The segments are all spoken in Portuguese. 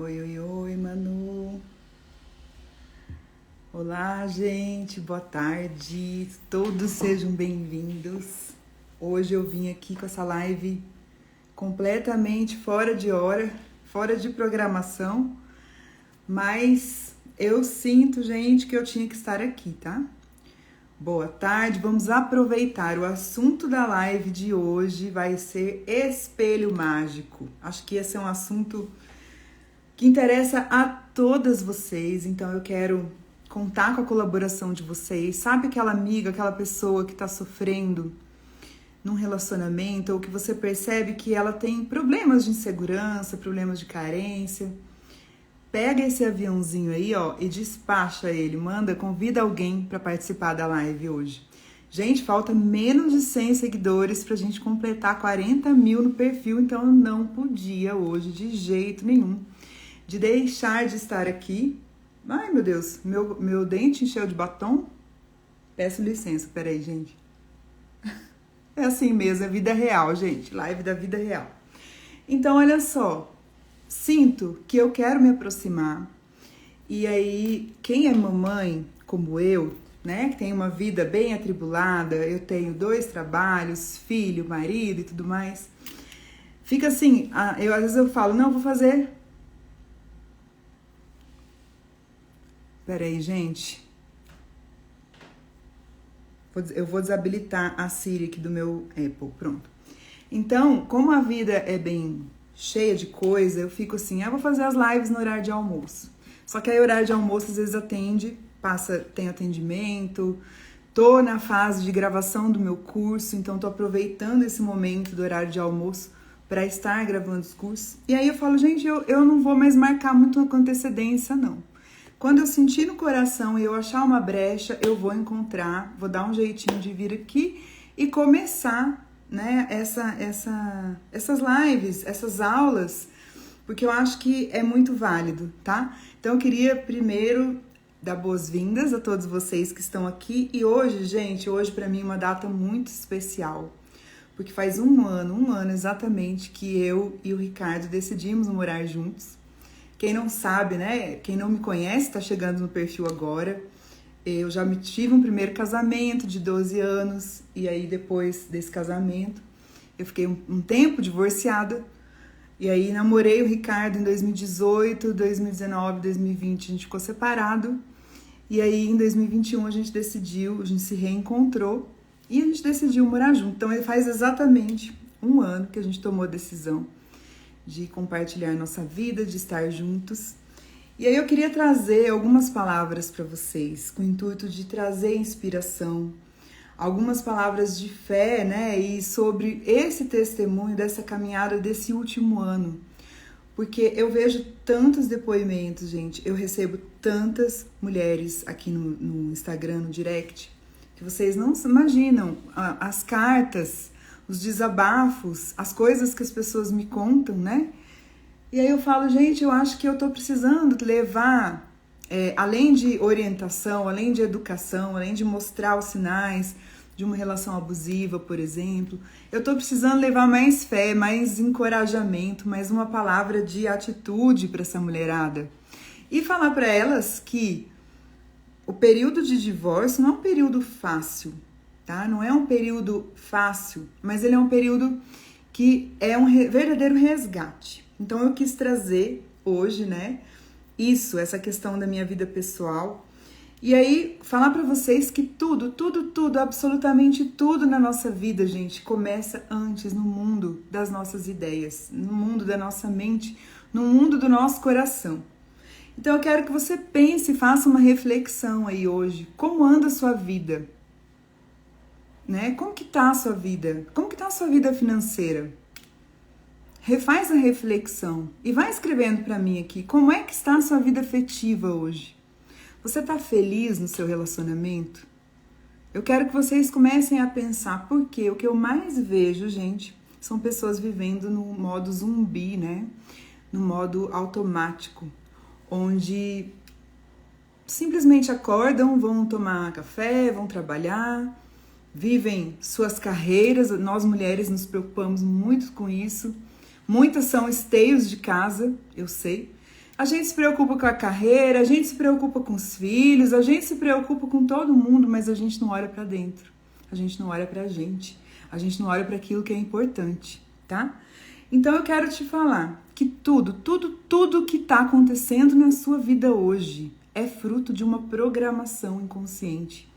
Oi, oi, oi, Manu. Olá, gente, boa tarde. Todos sejam bem-vindos. Hoje eu vim aqui com essa live completamente fora de hora, fora de programação, mas eu sinto, gente, que eu tinha que estar aqui, tá? Boa tarde, vamos aproveitar. O assunto da live de hoje vai ser espelho mágico. Acho que esse é um assunto que interessa a todas vocês, então eu quero contar com a colaboração de vocês. Sabe aquela amiga, aquela pessoa que está sofrendo num relacionamento ou que você percebe que ela tem problemas de insegurança, problemas de carência? Pega esse aviãozinho aí, ó, e despacha ele, convida alguém para participar da live hoje. Gente, falta menos de 100 seguidores pra gente completar 40 mil no perfil, então eu não podia hoje, de jeito nenhum, de deixar de estar aqui. Ai, meu Deus, meu dente encheu de batom. Peço licença, peraí, gente. É assim mesmo, é vida real, gente, live da vida real. Então, olha só, sinto que eu quero me aproximar. E aí, quem é mamãe, como eu, né, que tem uma vida bem atribulada, eu tenho 2 trabalhos, filho, marido e tudo mais, fica assim, às vezes eu falo, não, vou fazer... Peraí, gente. Eu vou desabilitar a Siri aqui do meu Apple, pronto. Então, como a vida é bem cheia de coisa, eu fico assim, vou fazer as lives no horário de almoço. Só que aí, horário de almoço, às vezes tem atendimento, tô na fase de gravação do meu curso, então tô aproveitando esse momento do horário de almoço para estar gravando os cursos. E aí eu falo, gente, eu não vou mais marcar muito com antecedência, não. Quando eu sentir no coração e eu achar uma brecha, eu vou encontrar, vou dar um jeitinho de vir aqui e começar, né, essas lives, essas aulas, porque eu acho que é muito válido, tá? Então eu queria primeiro dar boas-vindas a todos vocês que estão aqui. E hoje, gente, hoje para mim é uma data muito especial, porque faz um ano exatamente que eu e o Ricardo decidimos morar juntos. Quem não sabe, né? Quem não me conhece, tá chegando no perfil agora. Eu já tive um primeiro casamento de 12 anos. E aí, depois desse casamento, eu fiquei um tempo divorciada. E aí, namorei o Ricardo em 2018, 2019, 2020, a gente ficou separado. E aí, em 2021, a gente se reencontrou. E a gente decidiu morar junto. Então, faz exatamente um ano que a gente tomou a decisão de compartilhar nossa vida, de estar juntos. E aí eu queria trazer algumas palavras para vocês, com o intuito de trazer inspiração, algumas palavras de fé, né? E sobre esse testemunho, dessa caminhada desse último ano. Porque eu vejo tantos depoimentos, gente, eu recebo tantas mulheres aqui no Instagram, no direct, que vocês não imaginam, as cartas, os desabafos, as coisas que as pessoas me contam, né? E aí eu falo, gente, eu acho que eu tô precisando levar, além de orientação, além de educação, além de mostrar os sinais de uma relação abusiva, por exemplo, eu tô precisando levar mais fé, mais encorajamento, mais uma palavra de atitude para essa mulherada. E falar para elas que o período de divórcio não é um período fácil, tá? Não é um período fácil, mas ele é um período que é um verdadeiro resgate. Então eu quis trazer hoje, né, essa questão da minha vida pessoal. E aí falar para vocês que tudo, absolutamente tudo na nossa vida, gente, começa antes no mundo das nossas ideias, no mundo da nossa mente, no mundo do nosso coração. Então eu quero que você pense e faça uma reflexão aí hoje. Como anda a sua vida? Né? Como que tá a sua vida? Como que tá a sua vida financeira? Refaz a reflexão e vai escrevendo para mim aqui, como é que está a sua vida afetiva hoje? Você tá feliz no seu relacionamento? Eu quero que vocês comecem a pensar, porque o que eu mais vejo, gente, são pessoas vivendo no modo zumbi, né? No modo automático, onde simplesmente acordam, vão tomar café, vão trabalhar, vivem suas carreiras. Nós mulheres nos preocupamos muito com isso. Muitas são esteios de casa, eu sei, A gente se preocupa com a carreira, a gente se preocupa com os filhos, a gente se preocupa com todo mundo, mas a gente não olha para dentro. A gente não olha pra gente. A gente não olha para aquilo que é importante, tá? Então eu quero te falar que tudo que tá acontecendo na sua vida hoje é fruto de uma programação inconsciente.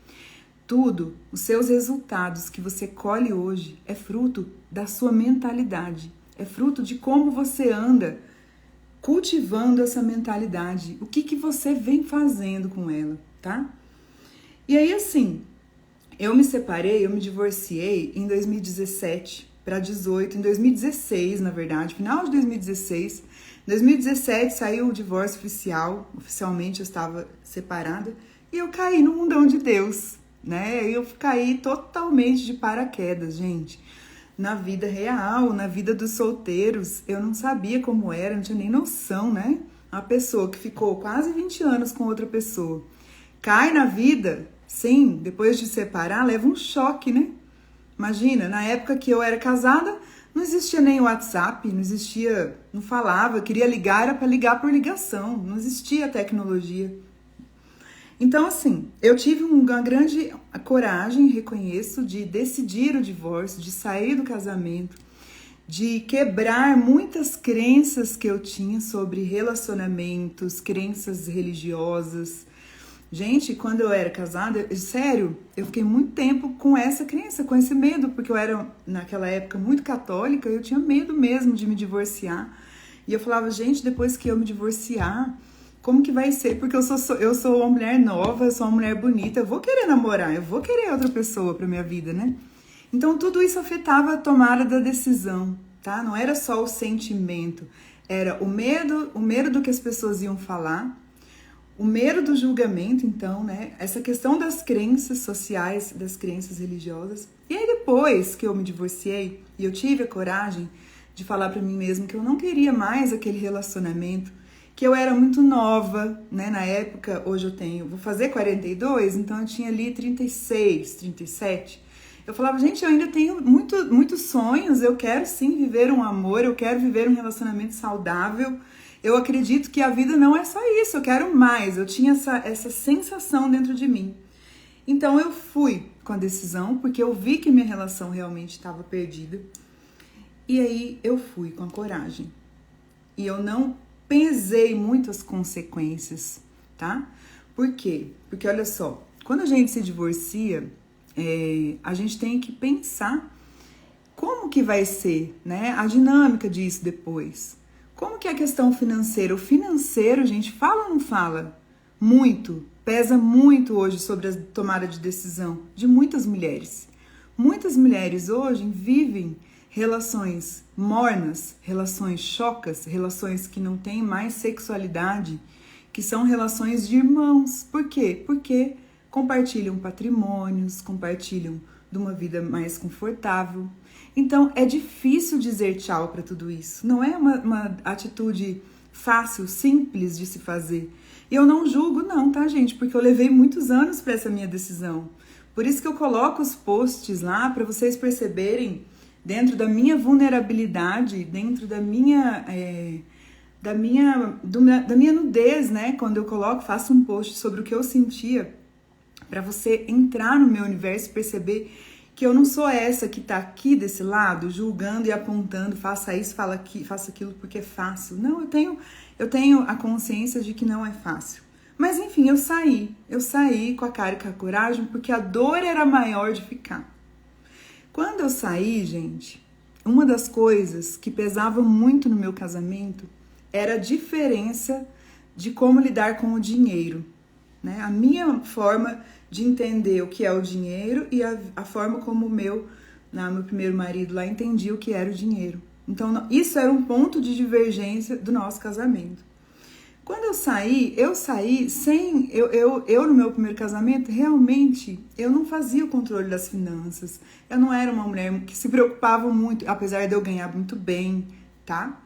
Tudo, os seus resultados que você colhe hoje é fruto da sua mentalidade, é fruto de como você anda cultivando essa mentalidade, o que você vem fazendo com ela, tá? E aí assim, eu me divorciei em 2017 para 18, em 2016, na verdade, final de 2016. Em 2017 saiu o divórcio oficial, oficialmente eu estava separada, e eu caí no mundão de Deus, né? Eu caí totalmente de paraquedas, gente. Na vida real, na vida dos solteiros, eu não sabia como era, não tinha nem noção, né? Uma pessoa que ficou quase 20 anos com outra pessoa, cai na vida, sim, depois de separar, leva um choque, né? Imagina, na época que eu era casada, não existia nem WhatsApp, não existia, não falava, queria ligar, era para ligar por ligação, não existia tecnologia. Então, assim, eu tive uma grande coragem, reconheço, de decidir o divórcio, de sair do casamento, de quebrar muitas crenças que eu tinha sobre relacionamentos, crenças religiosas. Gente, quando eu era casada, sério, eu fiquei muito tempo com essa crença, com esse medo, porque eu era, naquela época, muito católica, eu tinha medo mesmo de me divorciar. E eu falava, gente, depois que eu me divorciar, como que vai ser? Porque eu sou uma mulher nova, eu sou uma mulher bonita, eu vou querer namorar, eu vou querer outra pessoa pra minha vida, né? Então, tudo isso afetava a tomada da decisão, tá? Não era só o sentimento, era o medo do que as pessoas iam falar, o medo do julgamento, então, né? Essa questão das crenças sociais, das crenças religiosas. E aí, depois que eu me divorciei e eu tive a coragem de falar pra mim mesma que eu não queria mais aquele relacionamento, que eu era muito nova, né? Na época, hoje vou fazer 42, então eu tinha ali 36, 37. Eu falava, gente, eu ainda tenho muitos sonhos, eu quero sim viver um amor, eu quero viver um relacionamento saudável. Eu acredito que a vida não é só isso, eu quero mais. Eu tinha essa sensação dentro de mim. Então eu fui com a decisão, porque eu vi que minha relação realmente estava perdida. E aí eu fui com a coragem. E eu não pesei muito as consequências, tá? Por quê? Porque olha só, quando a gente se divorcia, a gente tem que pensar como que vai ser, né? A dinâmica disso depois. Como que é a questão financeira? O financeiro, gente, fala ou não fala? Muito, pesa muito hoje sobre a tomada de decisão de muitas mulheres. Muitas mulheres hoje vivem relações mornas, relações chocas, relações que não têm mais sexualidade, que são relações de irmãos. Por quê? Porque compartilham patrimônios, compartilham de uma vida mais confortável. Então, é difícil dizer tchau para tudo isso. Não é uma atitude fácil, simples de se fazer. E eu não julgo não, tá, gente? Porque eu levei muitos anos para essa minha decisão. Por isso que eu coloco os posts lá para vocês perceberem, dentro da minha vulnerabilidade, dentro da minha nudez, né? Quando eu faço um post sobre o que eu sentia, para você entrar no meu universo e perceber que eu não sou essa que tá aqui desse lado, julgando e apontando, faça isso, faça aquilo porque é fácil. Não, eu tenho a consciência de que não é fácil. Mas enfim, eu saí com a cara e com a coragem, porque a dor era maior de ficar. Quando eu saí, gente, uma das coisas que pesava muito no meu casamento era a diferença de como lidar com o dinheiro, né? A minha forma de entender o que é o dinheiro e a forma como o meu primeiro marido lá entendia o que era o dinheiro. Então, isso era um ponto de divergência do nosso casamento. Quando eu saí sem... Eu no meu primeiro casamento, realmente, eu não fazia o controle das finanças. Eu não era uma mulher que se preocupava muito, apesar de eu ganhar muito bem, tá?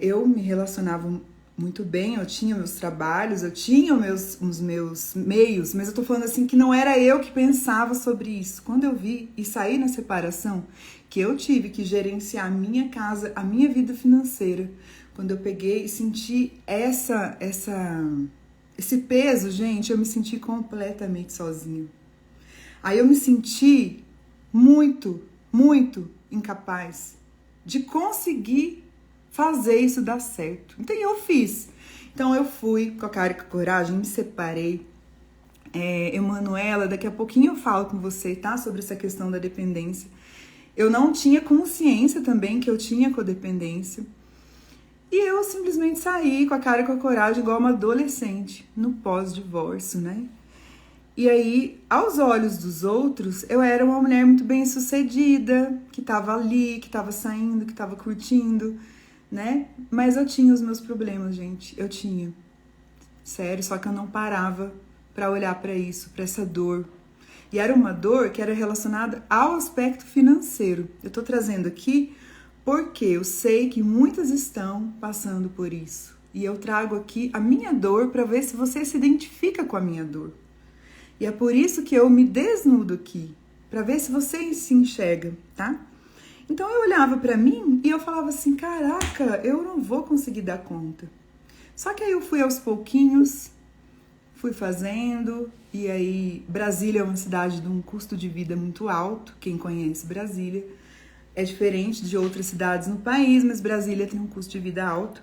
Eu me relacionava muito bem, eu tinha meus trabalhos, eu tinha os meus meios, mas eu tô falando assim que não era eu que pensava sobre isso. Quando eu vi e saí na separação, que eu tive que gerenciar a minha casa, a minha vida financeira, Quando eu peguei e senti esse peso, gente, eu me senti completamente sozinha. Aí eu me senti muito, muito incapaz de conseguir fazer isso dar certo. Então eu fiz. Então eu fui com a cara e com a coragem, me separei. Emanuela, daqui a pouquinho eu falo com você, tá? Sobre essa questão da dependência. Eu não tinha consciência também que eu tinha codependência. E eu simplesmente saí com a cara e com a coragem igual uma adolescente no pós-divórcio, né? E aí, aos olhos dos outros, eu era uma mulher muito bem-sucedida, que tava ali, que tava saindo, que tava curtindo, né? Mas eu tinha os meus problemas, gente. Eu tinha. Sério, só que eu não parava pra olhar pra isso, pra essa dor. E era uma dor que era relacionada ao aspecto financeiro. Eu tô trazendo aqui porque eu sei que muitas estão passando por isso. E eu trago aqui a minha dor para ver se você se identifica com a minha dor. E é por isso que eu me desnudo aqui, para ver se você se enxerga, tá? Então eu olhava para mim e eu falava assim, caraca, eu não vou conseguir dar conta. Só que aí eu fui aos pouquinhos, fui fazendo, e aí Brasília é uma cidade de um custo de vida muito alto, quem conhece Brasília. É diferente de outras cidades no país, mas Brasília tem um custo de vida alto.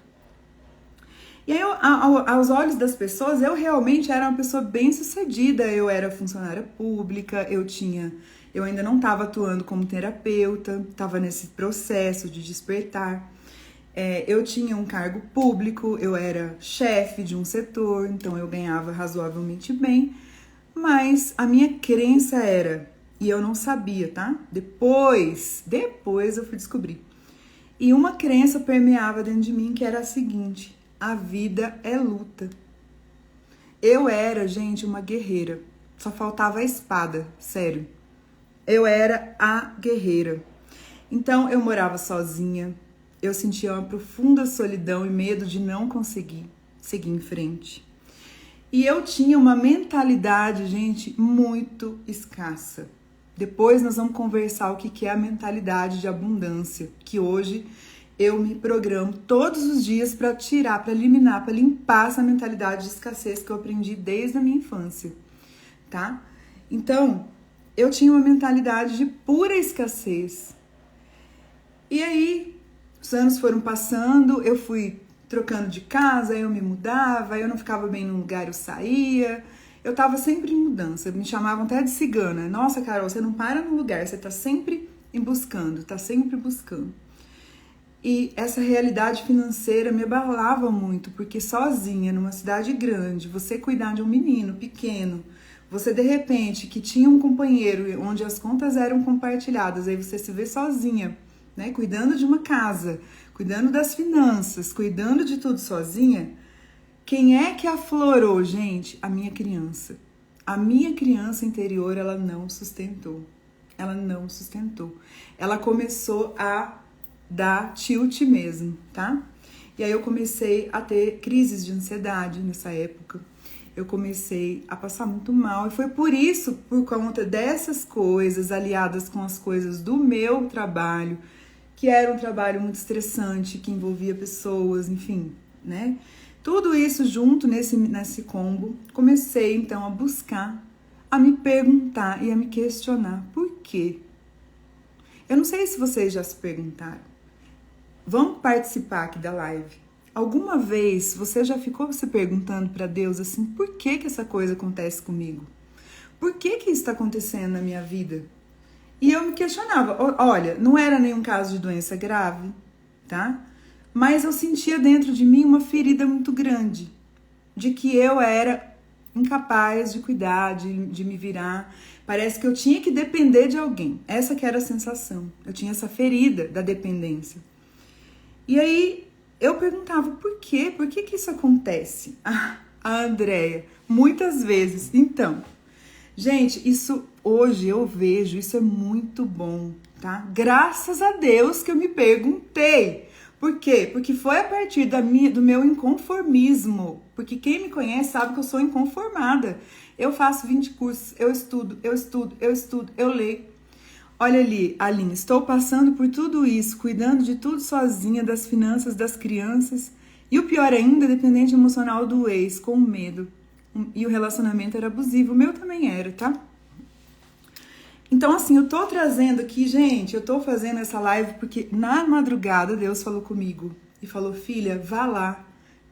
E aí, aos olhos das pessoas, eu realmente era uma pessoa bem-sucedida. Eu era funcionária pública, eu ainda não estava atuando como terapeuta, estava nesse processo de despertar. Eu tinha um cargo público, eu era chefe de um setor, então eu ganhava razoavelmente bem. Mas a minha crença era... E eu não sabia, tá? Depois eu fui descobrir. E uma crença permeava dentro de mim que era a seguinte: a vida é luta. Eu era, gente, uma guerreira. Só faltava a espada, sério. Eu era a guerreira. Então eu morava sozinha. Eu sentia uma profunda solidão e medo de não conseguir seguir em frente. E eu tinha uma mentalidade, gente, muito escassa. Depois nós vamos conversar o que é a mentalidade de abundância, que hoje eu me programo todos os dias para tirar, para eliminar, para limpar essa mentalidade de escassez que eu aprendi desde a minha infância, tá? Então, eu tinha uma mentalidade de pura escassez. E aí, os anos foram passando, eu fui trocando de casa, eu me mudava, eu não ficava bem num lugar, eu saía... Eu tava sempre em mudança, me chamavam até de cigana. Nossa, Carol, você não para no lugar, você tá sempre buscando, tá sempre buscando. E essa realidade financeira me abalava muito, porque sozinha, numa cidade grande, você cuidar de um menino pequeno, você de repente, que tinha um companheiro onde as contas eram compartilhadas, aí você se vê sozinha, né, cuidando de uma casa, cuidando das finanças, cuidando de tudo sozinha. Quem é que aflorou, gente? A minha criança. A minha criança interior, ela não sustentou. Ela não sustentou. Ela começou a dar tilt mesmo, tá? E aí eu comecei a ter crises de ansiedade nessa época. Eu comecei a passar muito mal. E foi por isso, por conta dessas coisas, aliadas com as coisas do meu trabalho, que era um trabalho muito estressante, que envolvia pessoas, enfim, né? Tudo isso junto nesse combo, comecei então a buscar, a me perguntar e a me questionar por quê. Eu não sei se vocês já se perguntaram. Vamos participar aqui da live. Alguma vez você já ficou se perguntando para Deus assim, por que essa coisa acontece comigo? Por que isso está acontecendo na minha vida? E eu me questionava, olha, não era nenhum caso de doença grave, tá? Mas eu sentia dentro de mim uma ferida muito grande, de que eu era incapaz de cuidar, de me virar. Parece que eu tinha que depender de alguém. Essa que era a sensação. Eu tinha essa ferida da dependência. E aí eu perguntava, por quê? Por que isso acontece? A Andréia, muitas vezes. Então, gente, isso hoje eu vejo, isso é muito bom, tá? Graças a Deus que eu me perguntei. Por quê? Porque foi a partir do meu inconformismo. Porque quem me conhece sabe que eu sou inconformada. Eu faço 20 cursos, eu estudo, eu leio. Olha ali, Aline, estou passando por tudo isso, cuidando de tudo sozinha, das finanças das crianças e o pior ainda, dependente emocional do ex, com medo. E o relacionamento era abusivo, o meu também era, tá? Então, assim, eu tô trazendo aqui, gente, eu tô fazendo essa live porque na madrugada Deus falou comigo e falou, filha, vá lá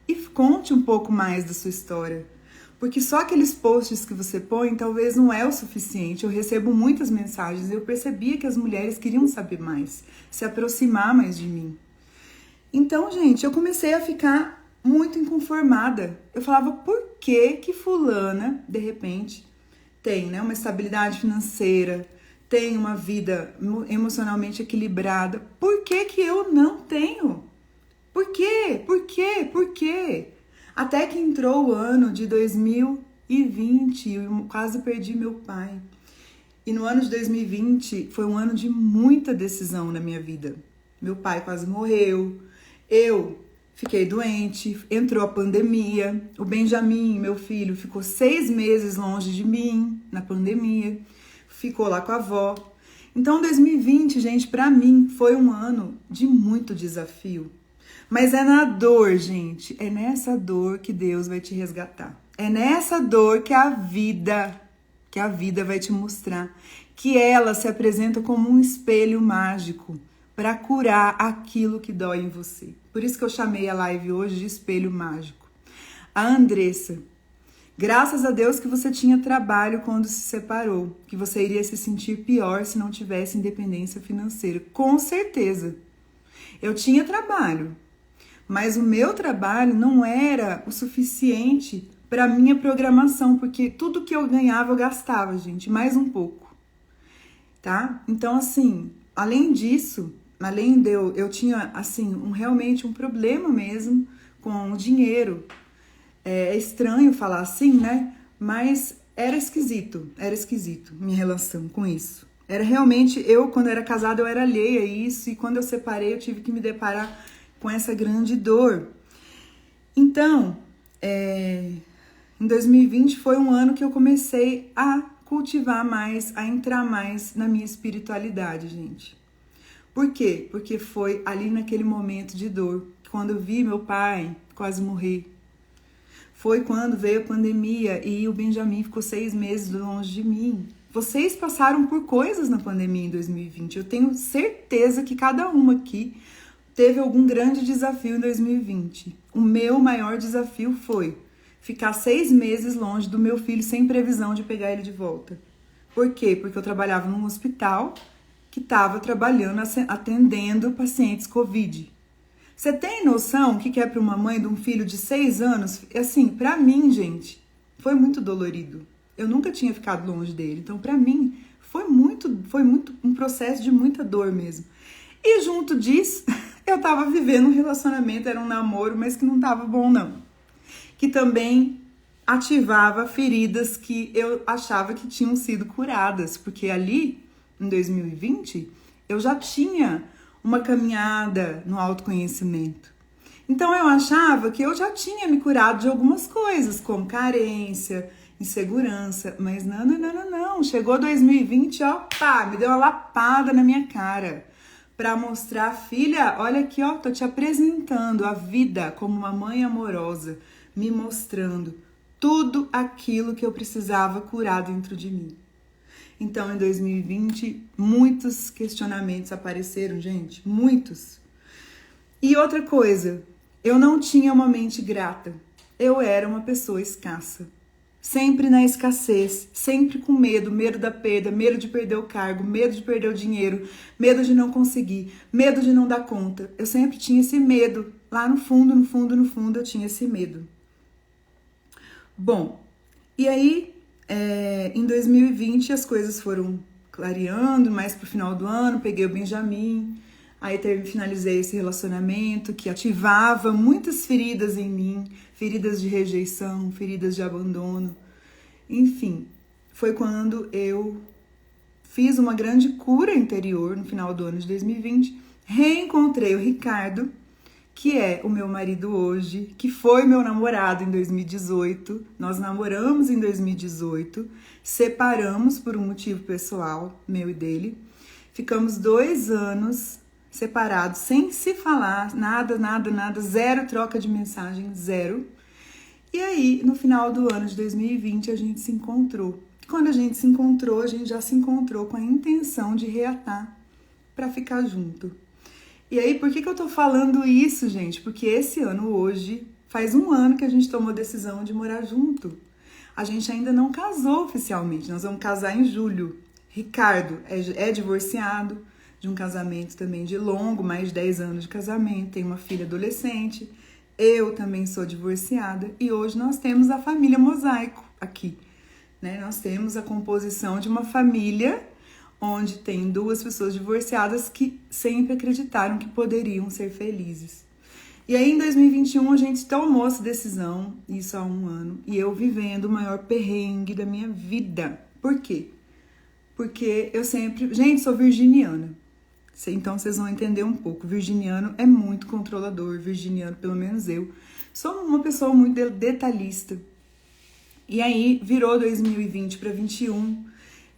e conte um pouco mais da sua história. Porque só aqueles posts que você põe talvez não é o suficiente. Eu recebo muitas mensagens e eu percebia que as mulheres queriam saber mais, se aproximar mais de mim. Então, gente, eu comecei a ficar muito inconformada. Eu falava, por que que fulana, de repente, tem, né, uma estabilidade financeira, tem uma vida emocionalmente equilibrada? Por que que eu não tenho? Por quê? Por quê? Por quê? Até que entrou o ano de 2020, eu quase perdi meu pai. E no ano de 2020 foi um ano de muita decisão na minha vida. Meu pai quase morreu, eu fiquei doente, entrou a pandemia, o Benjamin, meu filho, ficou 6 meses longe de mim na pandemia, ficou lá com a avó. Então 2020, gente, pra mim foi um ano de muito desafio. Mas é na dor, gente, é nessa dor que Deus vai te resgatar. É nessa dor que a vida vai te mostrar que ela se apresenta como um espelho mágico para curar aquilo que dói em você. Por isso que eu chamei a live hoje de espelho mágico. A Andressa, graças a Deus que você tinha trabalho quando se separou, que você iria se sentir pior se não tivesse independência financeira. Com certeza. Eu tinha trabalho. Mas o meu trabalho não era o suficiente para minha programação, porque tudo que eu ganhava eu gastava, gente, mais um pouco, tá? Então, assim, além disso, além de eu tinha, assim, realmente um problema mesmo com o dinheiro. É estranho falar assim, né? Mas era esquisito minha relação com isso. Era realmente, quando eu era casada, eu era alheia a isso, e quando eu separei, eu tive que me deparar com essa grande dor. Então, em 2020 foi um ano que eu comecei a cultivar mais, a entrar mais na minha espiritualidade, gente. Por quê? Porque foi ali naquele momento de dor, quando eu vi meu pai quase morrer. Foi quando veio a pandemia e o Benjamin ficou 6 meses longe de mim. Vocês passaram por coisas na pandemia em 2020. Eu tenho certeza que cada uma aqui teve algum grande desafio em 2020. O meu maior desafio foi ficar 6 meses longe do meu filho sem previsão de pegar ele de volta. Por quê? Porque eu trabalhava num hospital que estava trabalhando, atendendo pacientes Covid. Você tem noção o que é para uma mãe de um filho de 6 anos? Assim, para mim, gente, foi muito dolorido. Eu nunca tinha ficado longe dele. Então, para mim, foi muito um processo de muita dor mesmo. E junto disso, eu tava vivendo um relacionamento, era um namoro, mas que não tava bom não. Que também ativava feridas que eu achava que tinham sido curadas, porque ali, em 2020, eu já tinha uma caminhada no autoconhecimento. Então eu achava que eu já tinha me curado de algumas coisas, como carência, insegurança, mas não. Chegou 2020, ó, pá, me deu uma lapada na minha cara. Para mostrar, filha, olha aqui, ó, tô te apresentando a vida como uma mãe amorosa, me mostrando tudo aquilo que eu precisava curar dentro de mim. Então, em 2020, muitos questionamentos apareceram, gente, muitos. E outra coisa, eu não tinha uma mente grata, eu era uma pessoa escassa. Sempre na escassez, sempre com medo da perda, medo de perder o cargo, medo de perder o dinheiro, medo de não conseguir, medo de não dar conta. Eu sempre tinha esse medo, lá no fundo eu tinha esse medo. Bom, e aí em 2020 as coisas foram clareando, mais pro final do ano, peguei o Benjamin, aí finalizei esse relacionamento que ativava muitas feridas em mim, feridas de rejeição, feridas de abandono. Enfim, foi quando eu fiz uma grande cura interior no final do ano de 2020, reencontrei o Ricardo, que é o meu marido hoje, que foi meu namorado em 2018. Nós namoramos em 2018, separamos por um motivo pessoal, meu e dele. Ficamos 2 anos separados, sem se falar, nada, zero troca de mensagem, zero. E aí, no final do ano de 2020, a gente se encontrou. Quando a gente se encontrou, a gente já se encontrou com a intenção de reatar para ficar junto. E aí, por que eu tô falando isso, gente? Porque esse ano, hoje, faz 1 ano que a gente tomou a decisão de morar junto. A gente ainda não casou oficialmente, nós vamos casar em julho. Ricardo é divorciado de um casamento também de longo, mais de 10 anos de casamento, tem uma filha adolescente. Eu também sou divorciada e hoje nós temos a família Mosaico aqui, né? Nós temos a composição de uma família onde tem 2 pessoas divorciadas que sempre acreditaram que poderiam ser felizes. E aí, em 2021, a gente tomou essa decisão, isso há 1 ano, e eu vivendo o maior perrengue da minha vida. Por quê? Porque eu sempre... Gente, sou virginiana, então vocês vão entender um pouco. Virginiano é muito controlador, virginiano, pelo menos eu, sou uma pessoa muito detalhista. E aí, virou 2020 para 2021,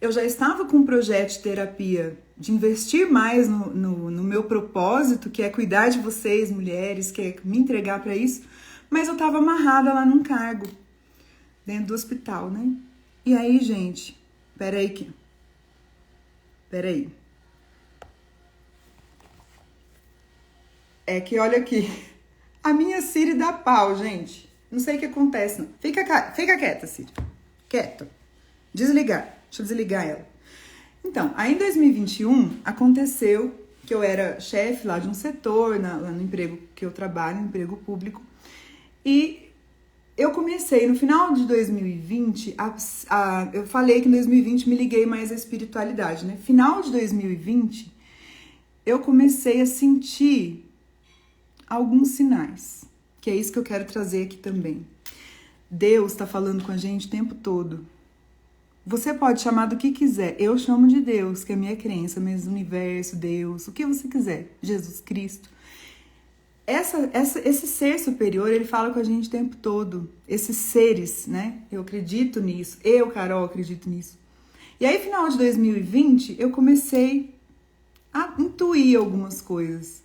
eu já estava com um projeto de terapia, de investir mais no meu propósito, que é cuidar de vocês, mulheres, que é me entregar para isso, mas eu estava amarrada lá num cargo, dentro do hospital, né? E aí, gente, peraí. É que olha aqui, a minha Siri dá pau, gente. Não sei o que acontece, não. Fica quieta, Siri. Quieta. Desligar. Deixa eu desligar ela. Então, aí em 2021, aconteceu que eu era chefe lá de um setor, lá no emprego que eu trabalho, no emprego público, e eu comecei, no final de 2020, eu falei que em 2020 me liguei mais à espiritualidade, né? Final de 2020, eu comecei a sentir alguns sinais, que é isso que eu quero trazer aqui também. Deus está falando com a gente o tempo todo. Você pode chamar do que quiser. Eu chamo de Deus, que é a minha crença, mas universo, Deus, o que você quiser. Jesus Cristo. Esse ser superior, ele fala com a gente o tempo todo. Esses seres, né? Eu acredito nisso. Eu, Carol, acredito nisso. E aí, final de 2020, eu comecei a intuir algumas coisas.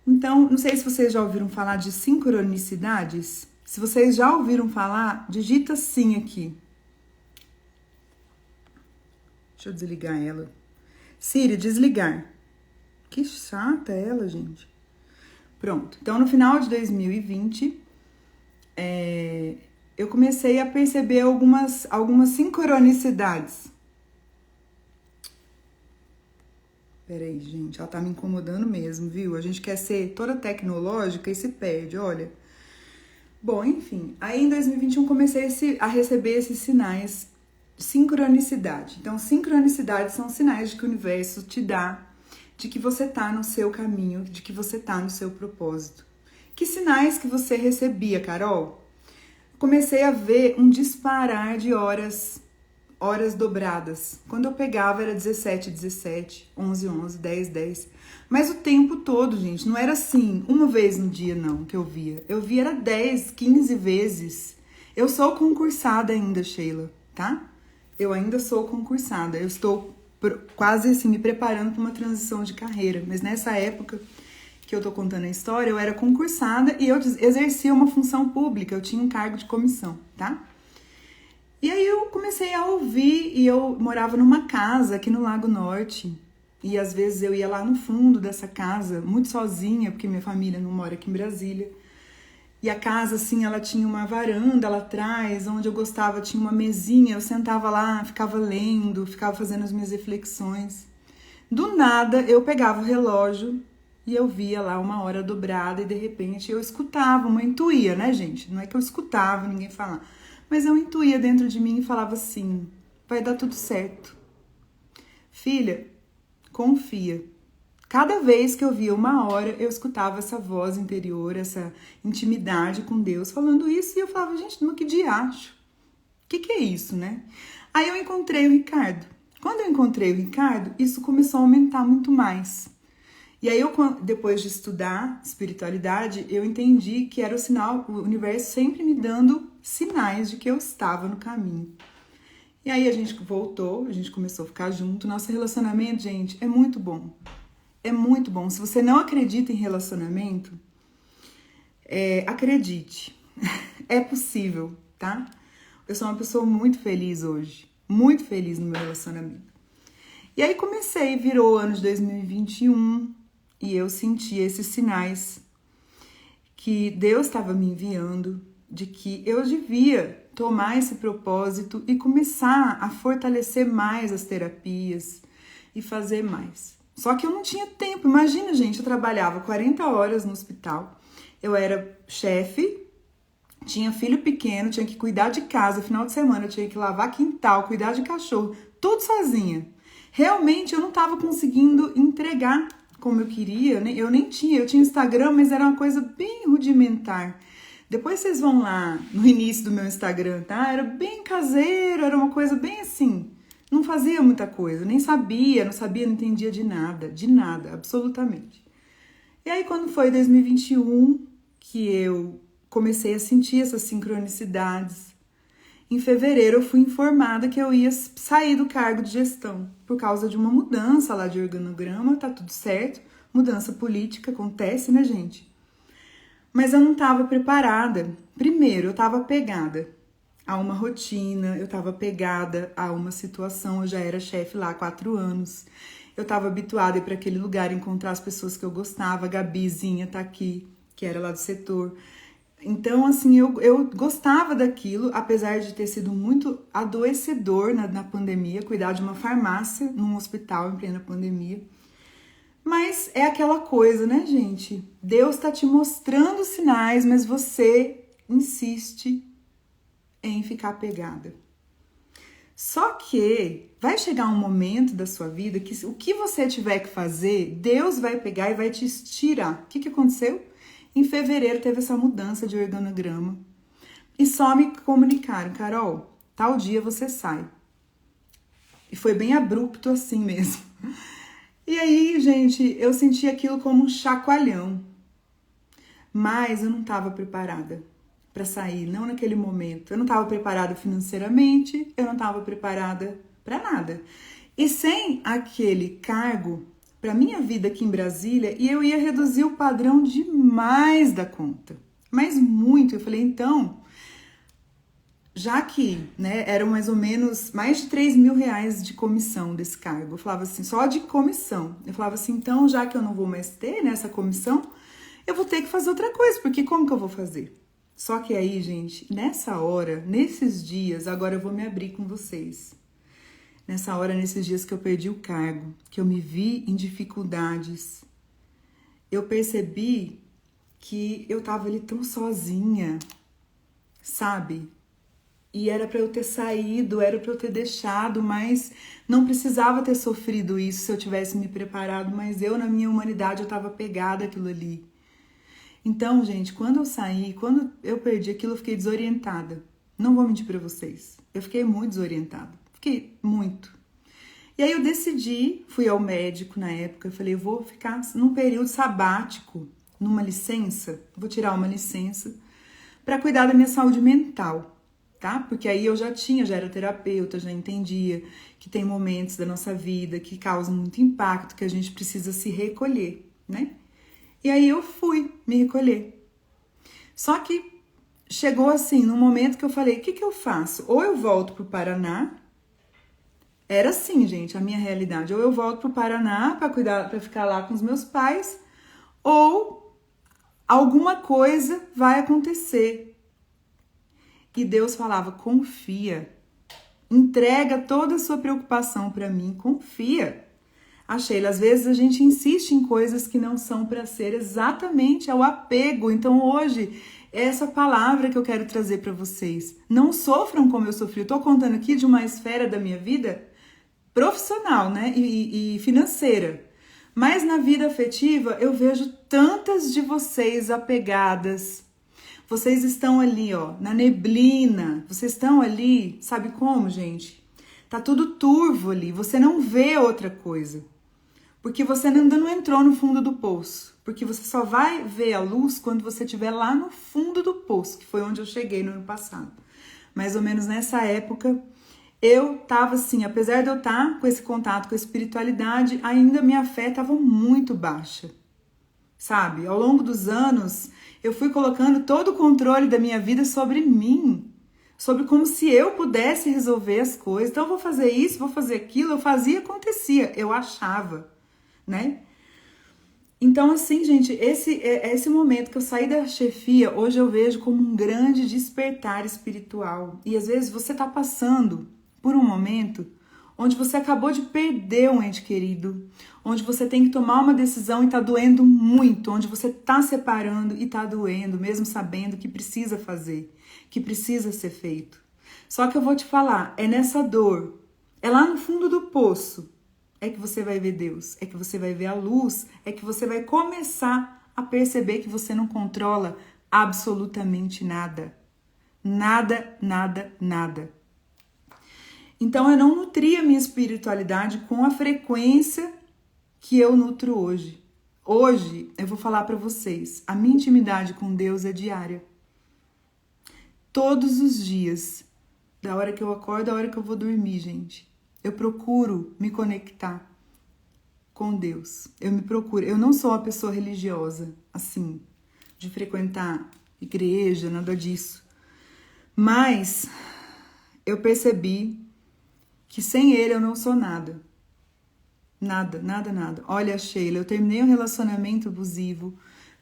Então, não sei se vocês já ouviram falar de sincronicidades. Se vocês já ouviram falar, digita sim aqui. Deixa eu desligar ela. Siri, desligar. Que chata ela, gente. Pronto. Então, no final de 2020, eu comecei a perceber algumas sincronicidades. Peraí, gente. Ela tá me incomodando mesmo, viu? A gente quer ser toda tecnológica e se perde, olha. Bom, enfim. Aí, em 2021, comecei a receber esses sinais de sincronicidade. Então, sincronicidades são sinais de que o universo te dá, de que você tá no seu caminho, de que você tá no seu propósito. Que sinais que você recebia, Carol? Comecei a ver um disparar de horas dobradas. Quando eu pegava era 17, 17, 11, 11, 10, 10. Mas o tempo todo, gente, não era assim, uma vez no dia não, que eu via. Eu via era 10, 15 vezes. Eu sou concursada ainda, Sheila, tá? Eu ainda sou concursada, eu estou quase assim me preparando para uma transição de carreira, mas nessa época que eu tô contando a história, eu era concursada e eu exercia uma função pública, eu tinha um cargo de comissão, tá? E aí eu comecei a ouvir e eu morava numa casa aqui no Lago Norte e às vezes eu ia lá no fundo dessa casa, muito sozinha, porque minha família não mora aqui em Brasília. E a casa, assim, ela tinha uma varanda lá atrás, onde eu gostava, tinha uma mesinha, eu sentava lá, ficava lendo, ficava fazendo as minhas reflexões. Do nada, eu pegava o relógio e eu via lá 1 hora dobrada e, de repente, eu escutava, uma intuía, né, gente? Não é que eu escutava ninguém falar, mas eu intuía dentro de mim e falava assim, vai dar tudo certo. Filha, confia. Cada vez que eu via 1 hora, eu escutava essa voz interior, essa intimidade com Deus falando isso, e eu falava, gente, mas que diacho? O que é isso, né? Aí eu encontrei o Ricardo. Quando eu encontrei o Ricardo, isso começou a aumentar muito mais. E aí, depois de estudar espiritualidade, eu entendi que era o sinal, o universo sempre me dando sinais de que eu estava no caminho. E aí a gente voltou, a gente começou a ficar junto. Nosso relacionamento, gente, é muito bom. É muito bom. Se você não acredita em relacionamento, acredite. É possível, tá? Eu sou uma pessoa muito feliz hoje. Muito feliz no meu relacionamento. E aí virou ano de 2021 e eu senti esses sinais que Deus estava me enviando de que eu devia tomar esse propósito e começar a fortalecer mais as terapias e fazer mais. Só que eu não tinha tempo. Imagina, gente, eu trabalhava 40 horas no hospital, eu era chefe, tinha filho pequeno, tinha que cuidar de casa, final de semana eu tinha que lavar quintal, cuidar de cachorro, tudo sozinha. Realmente eu não estava conseguindo entregar como eu queria, né? Eu tinha Instagram, mas era uma coisa bem rudimentar. Depois vocês vão lá no início do meu Instagram, tá? Era bem caseiro, era uma coisa bem assim. Não fazia muita coisa, nem sabia, não entendia de nada, absolutamente. E aí quando foi 2021 que eu comecei a sentir essas sincronicidades, em fevereiro eu fui informada que eu ia sair do cargo de gestão por causa de uma mudança lá de organograma, tá tudo certo, mudança política acontece, né, gente? Mas eu não estava preparada. Primeiro, eu estava apegada a uma rotina, eu estava apegada a uma situação, eu já era chefe lá há 4 anos, eu estava habituada a ir para aquele lugar, encontrar as pessoas que eu gostava, a Gabizinha tá aqui, que era lá do setor. Então, assim, eu gostava daquilo, apesar de ter sido muito adoecedor na pandemia, cuidar de uma farmácia num hospital em plena pandemia. Mas é aquela coisa, né, gente? Deus tá te mostrando sinais, mas você insiste em ficar apegada. Só que vai chegar um momento da sua vida que o que você tiver que fazer, Deus vai pegar e vai te estirar. O que aconteceu? Em fevereiro teve essa mudança de organograma e só me comunicaram, Carol, tal dia você sai. E foi bem abrupto assim mesmo. E aí, gente, eu senti aquilo como um chacoalhão. Mas eu não estava preparada para sair, não naquele momento. Eu não estava preparada financeiramente, eu não estava preparada para nada. E sem aquele cargo para minha vida aqui em Brasília, e eu ia reduzir o padrão demais da conta. Mas muito. Eu falei, então, já que, né, eram mais ou menos mais de 3 mil reais de comissão desse cargo. Eu falava assim, só de comissão. Eu falava assim, então, já que eu não vou mais ter nessa comissão, eu vou ter que fazer outra coisa, porque como que eu vou fazer? Só que aí, gente, nessa hora, nesses dias, agora eu vou me abrir com vocês. Nessa hora, nesses dias que eu perdi o cargo, que eu me vi em dificuldades, eu percebi que eu tava ali tão sozinha, sabe? E era para eu ter saído, era para eu ter deixado, mas não precisava ter sofrido isso se eu tivesse me preparado, mas eu, na minha humanidade, eu tava pegada àquilo ali. Então, gente, quando eu saí, quando eu perdi aquilo, eu fiquei desorientada. Não vou mentir para vocês, eu fiquei muito desorientada. Fiquei muito. E aí eu decidi, fui ao médico na época, eu falei, eu vou ficar num período sabático, numa licença, vou tirar uma licença para cuidar da minha saúde mental, tá? Porque aí eu já era terapeuta, já entendia que tem momentos da nossa vida que causam muito impacto, que a gente precisa se recolher, né? E aí eu fui me recolher. Só que chegou assim, num momento que eu falei, o que eu faço? Ou eu volto pro Paraná. Era assim, gente, a minha realidade. Ou eu volto pro Paraná para ficar lá com os meus pais, ou alguma coisa vai acontecer. E Deus falava, confia. Entrega toda a sua preocupação para mim, confia. Sheila, às vezes a gente insiste em coisas que não são para ser, exatamente, é o apego. Então hoje, essa palavra que eu quero trazer para vocês. Não sofram como eu sofri. Eu tô contando aqui de uma esfera da minha vida profissional, né, e financeira. Mas na vida afetiva, eu vejo tantas de vocês apegadas. Vocês estão ali, ó, na neblina. Vocês estão ali, sabe como, gente? Tá tudo turvo ali, você não vê outra coisa. Porque você ainda não entrou no fundo do poço. Porque você só vai ver a luz quando você estiver lá no fundo do poço, que foi onde eu cheguei no ano passado. Mais ou menos nessa época, eu tava assim, apesar de eu estar com esse contato com a espiritualidade, ainda minha fé estava muito baixa, sabe? Ao longo dos anos, eu fui colocando todo o controle da minha vida sobre mim, sobre como se eu pudesse resolver as coisas. Então, eu vou fazer isso, vou fazer aquilo, eu fazia, acontecia, eu achava, né? Então, assim, gente, esse momento que eu saí da chefia, hoje eu vejo como um grande despertar espiritual. E às vezes você tá passando por um momento onde você acabou de perder um ente querido, onde você tem que tomar uma decisão e tá doendo muito, onde você tá separando e tá doendo, mesmo sabendo que precisa fazer, que precisa ser feito. Só que eu vou te falar, é nessa dor, é lá no fundo do poço, é que você vai ver Deus, é que você vai ver a luz, é que você vai começar a perceber que você não controla absolutamente nada. Nada, nada, nada. Então eu não nutria minha espiritualidade com a frequência que eu nutro hoje. Hoje eu vou falar para vocês, a minha intimidade com Deus é diária. Todos os dias, da hora que eu acordo, da hora que eu vou dormir, gente. Eu procuro me conectar com Deus. Eu não sou uma pessoa religiosa, assim, de frequentar igreja, nada disso. Mas eu percebi que sem Ele eu não sou nada. Nada, nada, nada. Olha, Sheila, eu terminei um relacionamento abusivo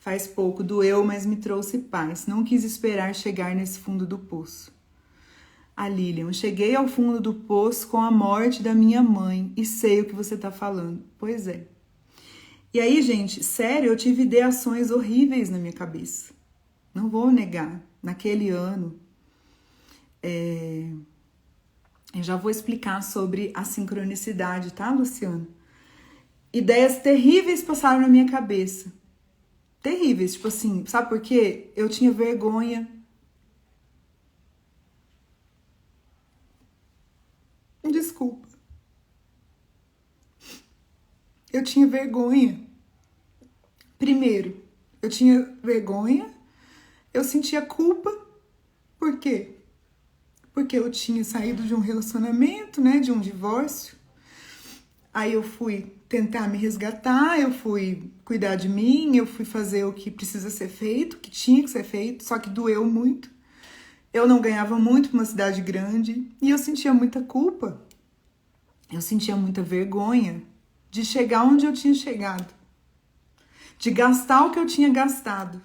faz pouco, doeu, mas me trouxe paz. Não quis esperar chegar nesse fundo do poço. A Lilian, cheguei ao fundo do poço com a morte da minha mãe e sei o que você tá falando. Pois é. E aí, gente, sério, eu tive ideações horríveis na minha cabeça. Não vou negar. Naquele ano, eu já vou explicar sobre a sincronicidade, tá, Luciano? Ideias terríveis passaram na minha cabeça. Terríveis, tipo assim, sabe por quê? Eu tinha vergonha. Desculpa. Eu tinha vergonha. Primeiro, eu tinha vergonha, eu sentia culpa. Por quê? Porque eu tinha saído de um relacionamento, né, de um divórcio. Aí eu fui tentar me resgatar, eu fui cuidar de mim, eu fui fazer o que precisa ser feito, o que tinha que ser feito, só que doeu muito. Eu não ganhava muito pra uma cidade grande e eu sentia muita culpa. Eu sentia muita vergonha de chegar onde eu tinha chegado, de gastar o que eu tinha gastado,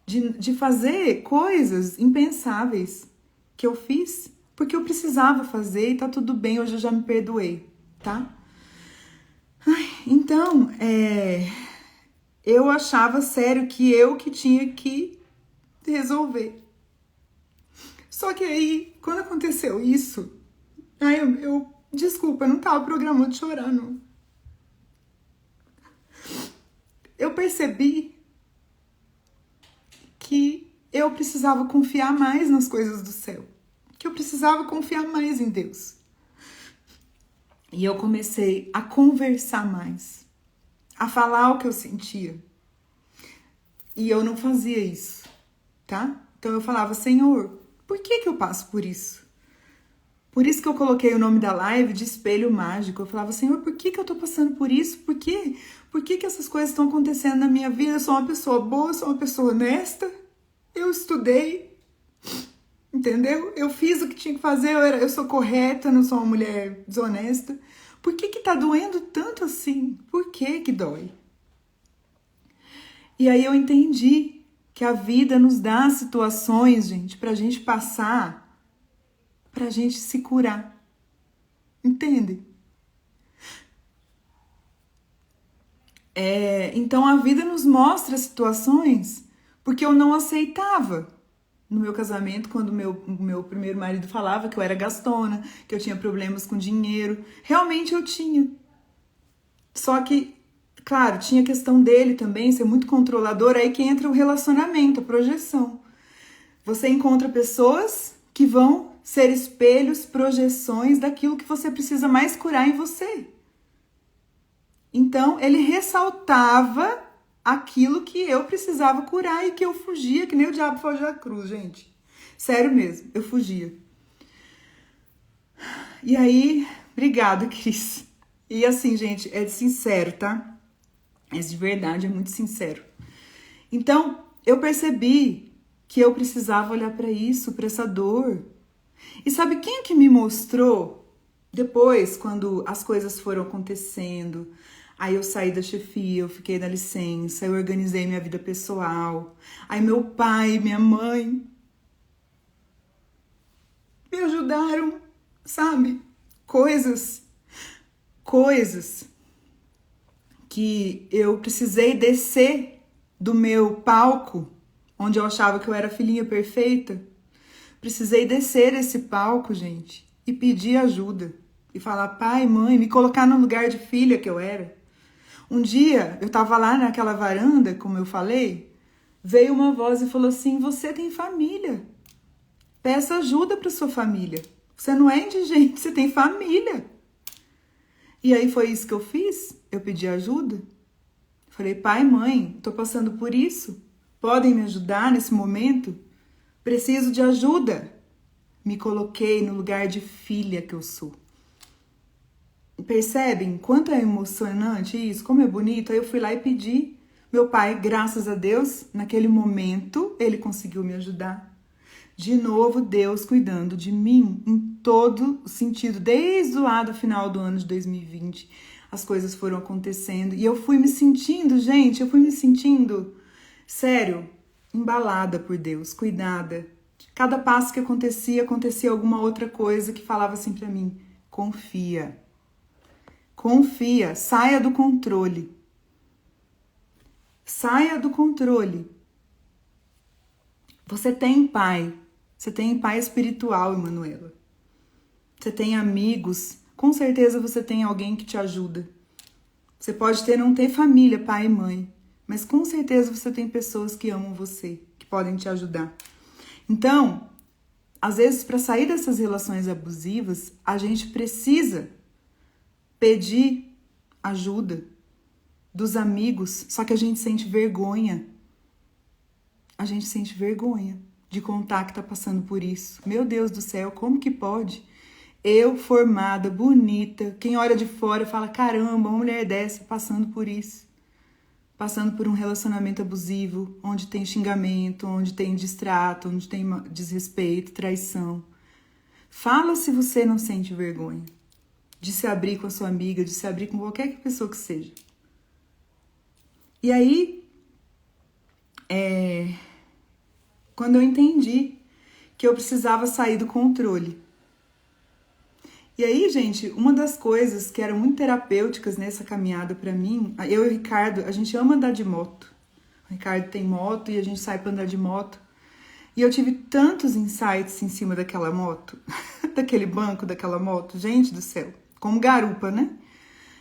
de fazer coisas impensáveis que eu fiz, porque eu precisava fazer e tá tudo bem, hoje eu já me perdoei, tá? Então, eu achava sério que eu que tinha que resolver. Só que aí, quando aconteceu isso, aí desculpa, eu não tava programando de chorar, não. Eu percebi que eu precisava confiar mais nas coisas do céu. Que eu precisava confiar mais em Deus. E eu comecei a conversar mais. A falar o que eu sentia. E eu não fazia isso, tá? Então eu falava, Senhor, por que eu passo por isso? Por isso que eu coloquei o nome da live de Espelho Mágico. Eu falava, Senhor, por que eu tô passando por isso? Por quê? Por que essas coisas estão acontecendo na minha vida? Eu sou uma pessoa boa, sou uma pessoa honesta. Eu estudei, entendeu? Eu fiz o que tinha que fazer, eu sou correta, não sou uma mulher desonesta. Por que tá doendo tanto assim? Por que dói? E aí eu entendi que a vida nos dá situações, gente, pra gente passar, pra gente se curar. Entende? Então a vida nos mostra situações porque eu não aceitava. No meu casamento, quando o meu primeiro marido falava que eu era gastona, que eu tinha problemas com dinheiro, realmente eu tinha. Só que, claro, tinha a questão dele também, ser muito controlador, aí que entra o relacionamento, a projeção. Você encontra pessoas que vão ser espelhos, projeções daquilo que você precisa mais curar em você. Então, ele ressaltava aquilo que eu precisava curar e que eu fugia, que nem o diabo foge da cruz, gente. Sério mesmo, eu fugia. E aí, obrigada, Cris. E assim, gente, é sincero, tá? É de verdade, é muito sincero. Então, eu percebi que eu precisava olhar para isso, para essa dor. E sabe quem que me mostrou? Depois, quando as coisas foram acontecendo, aí eu saí da chefia, eu fiquei na licença, eu organizei minha vida pessoal. Aí meu pai e minha mãe me ajudaram, sabe? Coisas que eu precisei descer do meu palco, onde eu achava que eu era filhinha perfeita. Precisei descer esse palco, gente, e pedir ajuda. E falar, pai, mãe, me colocar no lugar de filha que eu era. Um dia, eu tava lá naquela varanda, como eu falei, veio uma voz e falou assim, você tem família. Peça ajuda para sua família. Você não é indigente, você tem família. E aí foi isso que eu fiz. Eu pedi ajuda. Falei, pai, mãe, tô passando por isso. Podem me ajudar nesse momento? Preciso de ajuda. Me coloquei no lugar de filha que eu sou. Percebem quanto é emocionante isso? Como é bonito? Aí eu fui lá e pedi. Meu pai, graças a Deus, naquele momento, ele conseguiu me ajudar. De novo, Deus cuidando de mim em todo o sentido. Desde o lado final do ano de 2020, as coisas foram acontecendo. E eu fui me sentindo, gente, sério, embalada por Deus, cuidada. Cada passo que acontecia alguma outra coisa que falava assim pra mim, confia, saia do controle. Saia do controle. Você tem pai espiritual, Emanuela. Você tem amigos, com certeza você tem alguém que te ajuda. Você pode não ter família, pai e mãe, mas com certeza você tem pessoas que amam você, que podem te ajudar. Então, às vezes, para sair dessas relações abusivas, a gente precisa pedir ajuda dos amigos, só que a gente sente vergonha. A gente sente vergonha de contar que tá passando por isso. Meu Deus do céu, como que pode? Eu, formada, bonita, quem olha de fora fala, caramba, uma mulher dessa passando por isso. Passando por um relacionamento abusivo, onde tem xingamento, onde tem distrato, onde tem desrespeito, traição. Fala se você não sente vergonha de se abrir com a sua amiga, de se abrir com qualquer pessoa que seja. E aí, quando eu entendi que eu precisava sair do controle. E aí, gente, uma das coisas que eram muito terapêuticas nessa caminhada pra mim, eu e o Ricardo, a gente ama andar de moto. O Ricardo tem moto e a gente sai pra andar de moto. E eu tive tantos insights em cima daquela moto, daquele banco daquela moto, gente do céu, como garupa, né?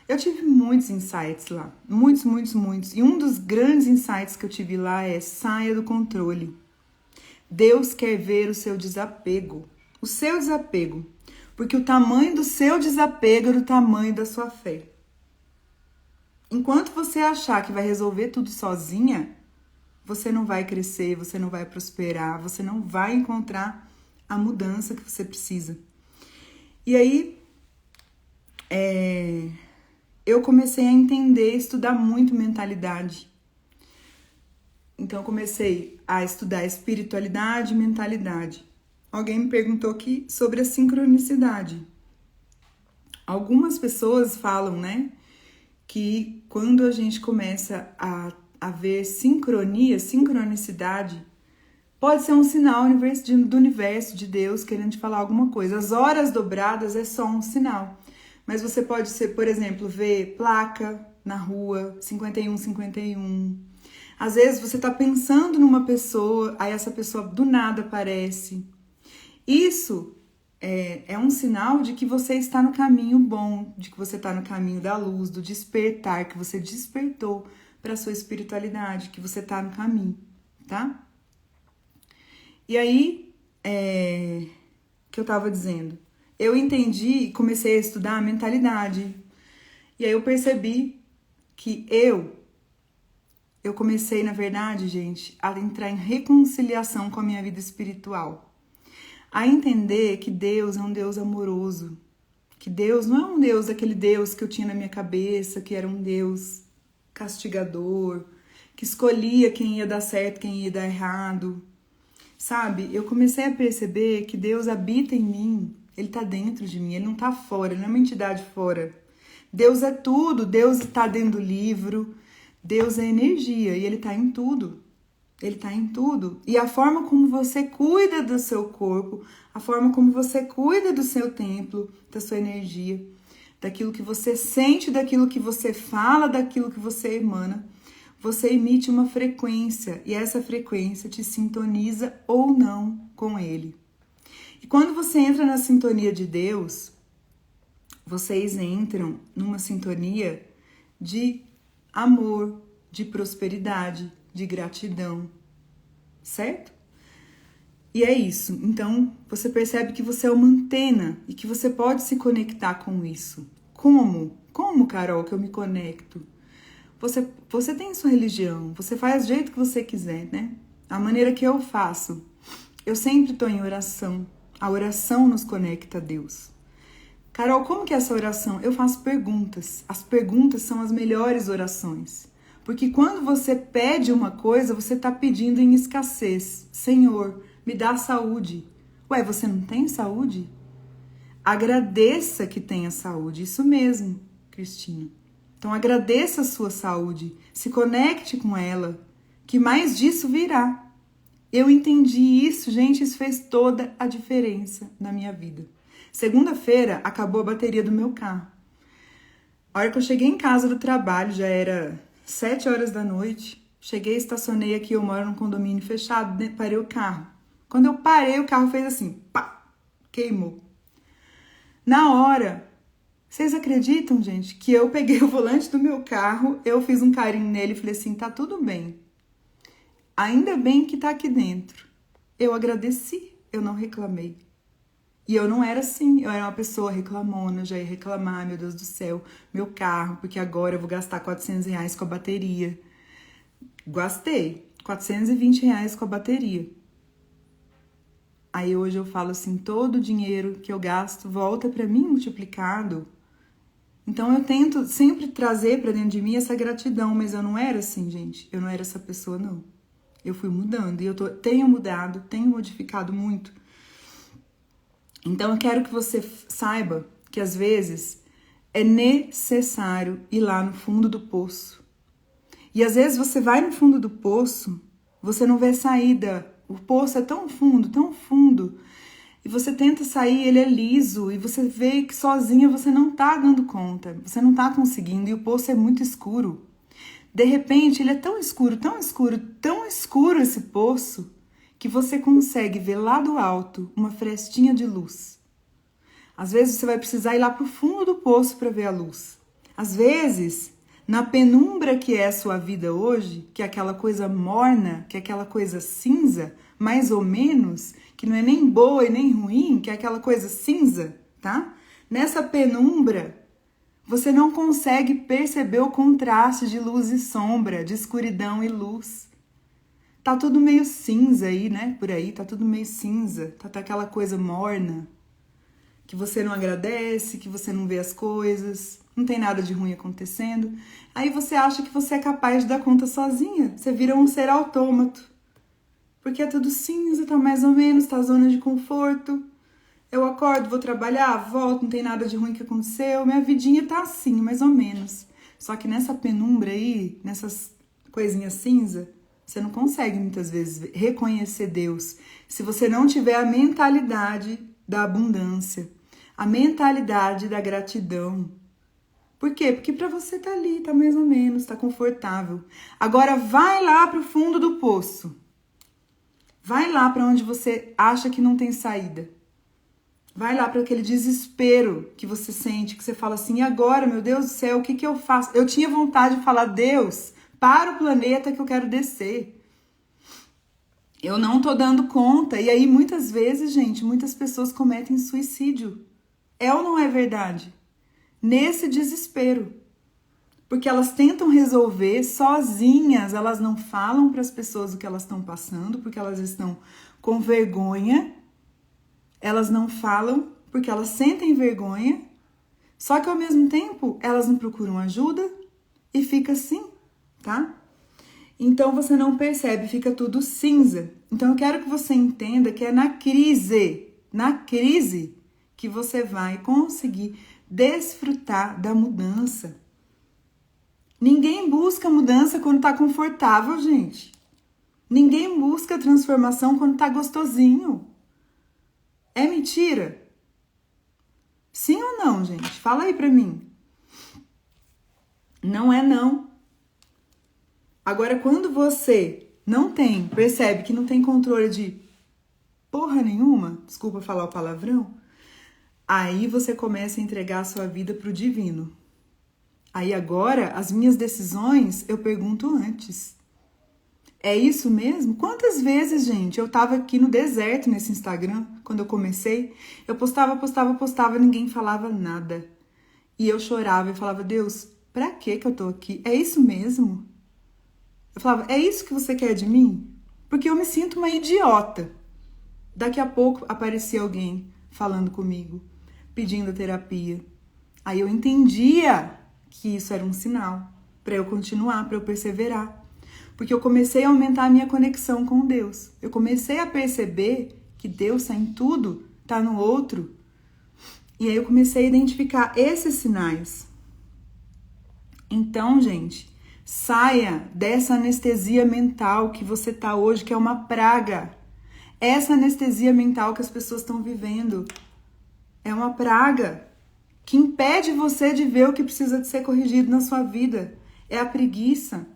Eu tive muitos insights lá, muitos. E um dos grandes insights que eu tive lá é saia do controle. Deus quer ver o seu desapego, porque o tamanho do seu desapego é do tamanho da sua fé. Enquanto você achar que vai resolver tudo sozinha, você não vai crescer, você não vai prosperar, você não vai encontrar a mudança que você precisa. E aí, eu comecei a entender, estudar muito mentalidade. Então, eu comecei a estudar espiritualidade e mentalidade. Alguém me perguntou aqui sobre a sincronicidade. Algumas pessoas falam, né, que quando a gente começa a ver sincronicidade, pode ser um sinal do universo, de Deus, querendo te falar alguma coisa. As horas dobradas é só um sinal. Mas você pode ser, por exemplo, ver placa na rua, 5151. Às vezes você está pensando numa pessoa, aí essa pessoa do nada aparece. Isso é um sinal de que você está no caminho bom, de que você está no caminho da luz, do despertar, que você despertou para a sua espiritualidade, que você está no caminho, tá? E aí, que eu estava dizendo, eu entendi, comecei a estudar a mentalidade, e aí eu percebi que eu comecei, na verdade, gente, a entrar em reconciliação com a minha vida espiritual. A entender que Deus é um Deus amoroso, Que Deus não é um Deus, aquele Deus que eu tinha na minha cabeça, que era um Deus castigador, que escolhia quem ia dar certo, quem ia dar errado. Sabe? Eu comecei a perceber que Deus habita em mim, Ele tá dentro de mim, Ele não tá fora, Ele não é uma entidade fora. Deus é tudo, Deus está dentro do livro, Deus é energia e Ele tá em tudo. Ele tá em tudo. E a forma como você cuida do seu corpo, a forma como você cuida do seu templo, da sua energia, daquilo que você sente, daquilo que você fala, daquilo que você emana, você emite uma frequência e essa frequência te sintoniza ou não com Ele. E quando você entra na sintonia de Deus, vocês entram numa sintonia de amor, de prosperidade, de gratidão, certo? E é isso. Então, você percebe que você é uma antena e que você pode se conectar com isso. Como? Como, Carol, que eu me conecto? Você tem sua religião, você faz do jeito que você quiser, né? A maneira que eu faço. Eu sempre estou em oração. A oração nos conecta a Deus. Carol, como que é essa oração? Eu faço perguntas. As perguntas são as melhores orações. Porque quando você pede uma coisa, você está pedindo em escassez. Senhor, me dá saúde. Ué, você não tem saúde? Agradeça que tenha saúde. Isso mesmo, Cristina. Então agradeça a sua saúde. Se conecte com ela. Que mais disso virá. Eu entendi isso, gente. Isso fez toda a diferença na minha vida. Segunda-feira, acabou a bateria do meu carro. A hora que eu cheguei em casa do trabalho, já era 7 horas da noite. Cheguei, estacionei aqui, eu moro num condomínio fechado, né? Parei o carro. Quando eu parei, o carro fez assim, pá, queimou. Na hora, vocês acreditam, gente, que eu peguei o volante do meu carro, eu fiz um carinho nele e falei assim, tá tudo bem. Ainda bem que tá aqui dentro. Eu agradeci, eu não reclamei. E eu não era assim, eu era uma pessoa reclamona, já ia reclamar, meu Deus do céu, meu carro, porque agora eu vou gastar R$400 com a bateria. Gastei R$420 com a bateria. Aí hoje eu falo assim, todo o dinheiro que eu gasto volta para mim multiplicado. Então eu tento sempre trazer para dentro de mim essa gratidão, mas eu não era assim, gente. Eu não era essa pessoa, não. Eu fui mudando e tenho mudado, tenho modificado muito. Então eu quero que você saiba que às vezes é necessário ir lá no fundo do poço. E às vezes você vai no fundo do poço, você não vê saída. O poço é tão fundo, e você tenta sair, ele é liso, e você vê que sozinha você não tá dando conta, você não tá conseguindo, e o poço é muito escuro. De repente, ele é tão escuro esse poço, que você consegue ver lá do alto uma frestinha de luz. Às vezes você vai precisar ir lá pro fundo do poço para ver a luz. Às vezes, na penumbra que é a sua vida hoje, que é aquela coisa morna, que é aquela coisa cinza, mais ou menos, que não é nem boa e nem ruim, que é aquela coisa cinza, tá? Nessa penumbra, você não consegue perceber o contraste de luz e sombra, de escuridão e luz. Tá tudo meio cinza aí, né? Por aí, tá tudo meio cinza. Tá aquela coisa morna, que você não agradece, que você não vê as coisas, não tem nada de ruim acontecendo. Aí você acha que você é capaz de dar conta sozinha. Você vira um ser autômato. Porque é tudo cinza, tá mais ou menos, tá zona de conforto. Eu acordo, vou trabalhar, volto, não tem nada de ruim que aconteceu. Minha vidinha tá assim, mais ou menos. Só que nessa penumbra aí, nessas coisinhas cinza, você não consegue muitas vezes reconhecer Deus se você não tiver a mentalidade da abundância, a mentalidade da gratidão. Por quê? Porque para você tá ali, tá mais ou menos, tá confortável. Agora vai lá pro fundo do poço. Vai lá para onde você acha que não tem saída. Vai lá para aquele desespero que você sente, que você fala assim, e agora, meu Deus do céu, o que eu faço? Eu tinha vontade de falar, Deus, para o planeta que eu quero descer. Eu não tô dando conta. E aí, muitas vezes, gente, muitas pessoas cometem suicídio. É ou não é verdade? Nesse desespero. Porque elas tentam resolver sozinhas, elas não falam para as pessoas o que elas estão passando, porque elas estão com vergonha. Elas não falam porque elas sentem vergonha Só que ao mesmo tempo, elas não procuram ajuda e fica assim, tá? Então você não percebe, fica tudo cinza. Então eu quero que você entenda que é na crise que você vai conseguir desfrutar da mudança. Ninguém busca mudança quando tá confortável, gente. Ninguém busca transformação quando tá gostosinho. É mentira? Sim ou não, gente? Fala aí pra mim. Não é não. Agora, quando você não tem, percebe que não tem controle de porra nenhuma, desculpa falar o palavrão, aí você começa a entregar a sua vida pro divino. Aí agora, as minhas decisões, eu pergunto antes. É isso mesmo? Quantas vezes, gente, eu tava aqui no deserto nesse Instagram, quando eu comecei, eu postava, ninguém falava nada. E eu chorava e falava, Deus, pra que eu tô aqui? É isso mesmo? Eu falava, é isso que você quer de mim? Porque eu me sinto uma idiota. Daqui a pouco aparecia alguém falando comigo, pedindo terapia. Aí eu entendia que isso era um sinal para eu continuar, para eu perseverar. Porque eu comecei a aumentar a minha conexão com Deus. Eu comecei a perceber que Deus está em tudo, está no outro. E aí eu comecei a identificar esses sinais. Então, gente, saia dessa anestesia mental que você tá hoje, que é uma praga. Essa anestesia mental que as pessoas estão vivendo é uma praga que impede você de ver o que precisa de ser corrigido na sua vida. É a preguiça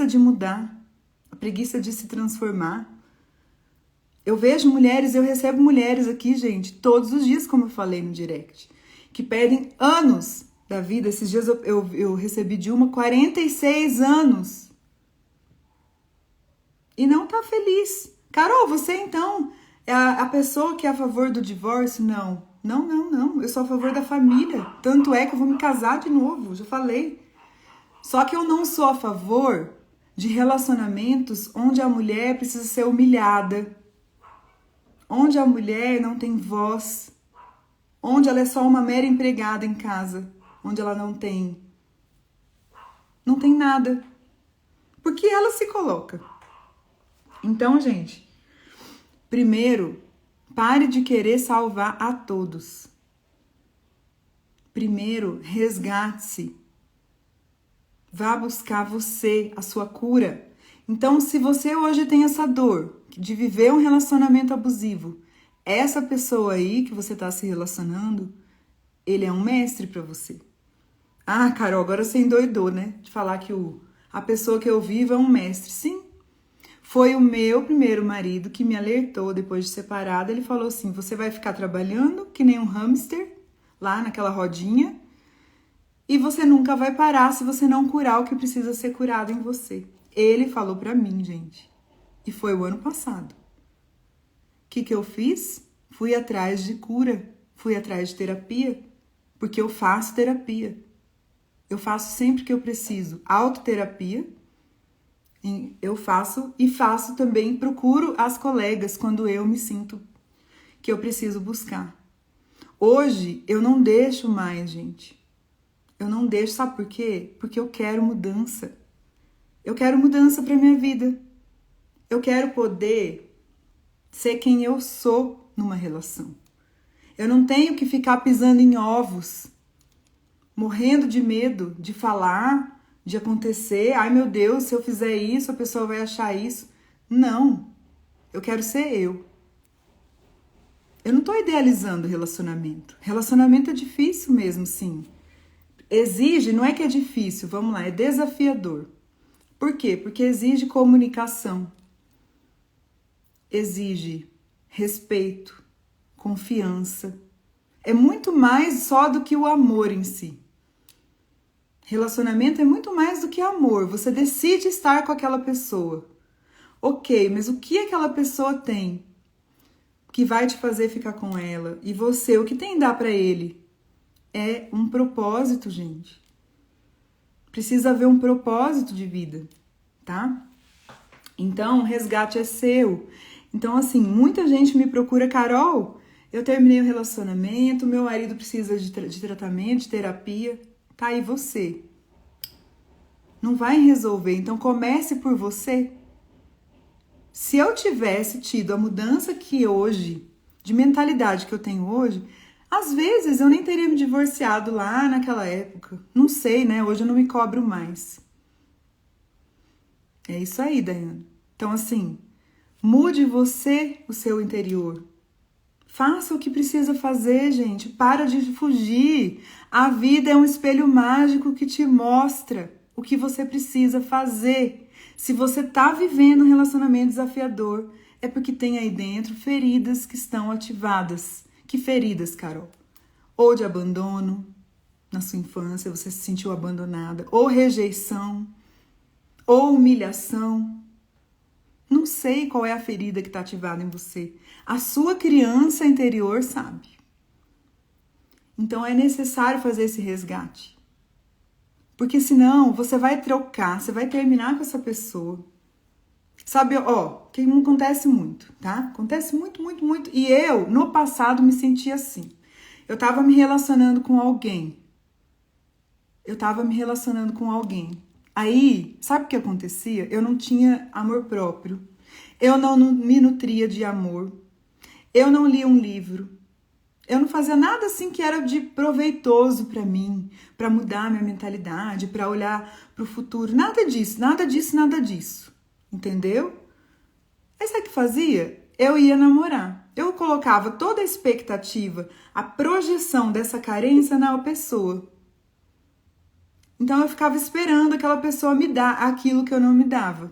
de mudar, a preguiça de se transformar. Eu vejo mulheres, eu recebo mulheres aqui, gente, todos os dias, como eu falei no direct, que perdem anos da vida. Esses dias eu recebi de uma 46 anos e não tá feliz. Carol, você então é a pessoa que é a favor do divórcio? Não. Eu sou a favor da família. Tanto é que eu vou me casar de novo, já falei. Só que eu não sou a favor de relacionamentos onde a mulher precisa ser humilhada, onde a mulher não tem voz, onde ela é só uma mera empregada em casa, onde ela não tem nada. Porque ela se coloca. Então, gente, primeiro, pare de querer salvar a todos. Primeiro, resgate-se. Vá buscar você, a sua cura. Então, se você hoje tem essa dor de viver um relacionamento abusivo, essa pessoa aí que você está se relacionando, ele é um mestre para você. Ah, Carol, agora você endoidou, né? De falar que a pessoa que eu vivo é um mestre. Sim. Foi o meu primeiro marido que me alertou depois de separada. Ele falou assim, você vai ficar trabalhando que nem um hamster lá naquela rodinha e você nunca vai parar se você não curar o que precisa ser curado em você. Ele falou pra mim, gente. E foi o ano passado. O que eu fiz? Fui atrás de cura. Fui atrás de terapia. Porque eu faço terapia. Eu faço sempre que eu preciso. Autoterapia. Eu faço e faço também, procuro as colegas quando eu me sinto que eu preciso buscar. Hoje eu não deixo mais, gente. Eu não deixo, sabe por quê? Porque eu quero mudança. Eu quero mudança para minha vida. Eu quero poder ser quem eu sou numa relação. Eu não tenho que ficar pisando em ovos, morrendo de medo de falar, de acontecer. Ai, meu Deus, se eu fizer isso, a pessoa vai achar isso. Não. Eu quero ser eu. Eu não tô idealizando relacionamento. Relacionamento é difícil mesmo, sim. Exige, não é que é difícil, vamos lá, é desafiador. Por quê? Porque exige comunicação. Exige respeito, confiança. É muito mais só do que o amor em si. Relacionamento é muito mais do que amor. Você decide estar com aquela pessoa. Ok, mas o que aquela pessoa tem que vai te fazer ficar com ela? E você, o que tem a dar pra ele? É um propósito, gente. Precisa haver um propósito de vida, tá? Então, o resgate é seu. Então, assim, muita gente me procura, Carol, eu terminei o relacionamento, meu marido precisa de tratamento, de terapia. Tá aí você. Não vai resolver, então comece por você. Se eu tivesse tido a mudança que hoje, de mentalidade que eu tenho hoje, às vezes eu nem teria me divorciado lá naquela época. Não sei, né? Hoje eu não me cobro mais. É isso aí, Daiane. Então, assim, mude você o seu interior. Faça o que precisa fazer, gente. Para de fugir. A vida é um espelho mágico que te mostra o que você precisa fazer. Se você tá vivendo um relacionamento desafiador, é porque tem aí dentro feridas que estão ativadas. Que feridas, Carol? Ou de abandono na sua infância, você se sentiu abandonada, ou rejeição, ou humilhação. Não sei qual é a ferida que está ativada em você. A sua criança interior sabe. Então é necessário fazer esse resgate. Porque senão você vai trocar, você vai terminar com essa pessoa. Sabe, que não acontece muito, tá? Acontece muito, muito, muito. E eu, no passado, me sentia assim. Eu tava me relacionando com alguém. Aí, sabe o que acontecia? Eu não tinha amor próprio. Eu não me nutria de amor. Eu não lia um livro. Eu não fazia nada assim que era de proveitoso para mim, para mudar minha mentalidade, para olhar para o futuro. Nada disso, nada disso, nada disso. Entendeu? Aí sabe o que fazia? Eu ia namorar. Eu colocava toda a expectativa, a projeção dessa carência na pessoa. Então eu ficava esperando aquela pessoa me dar aquilo que eu não me dava.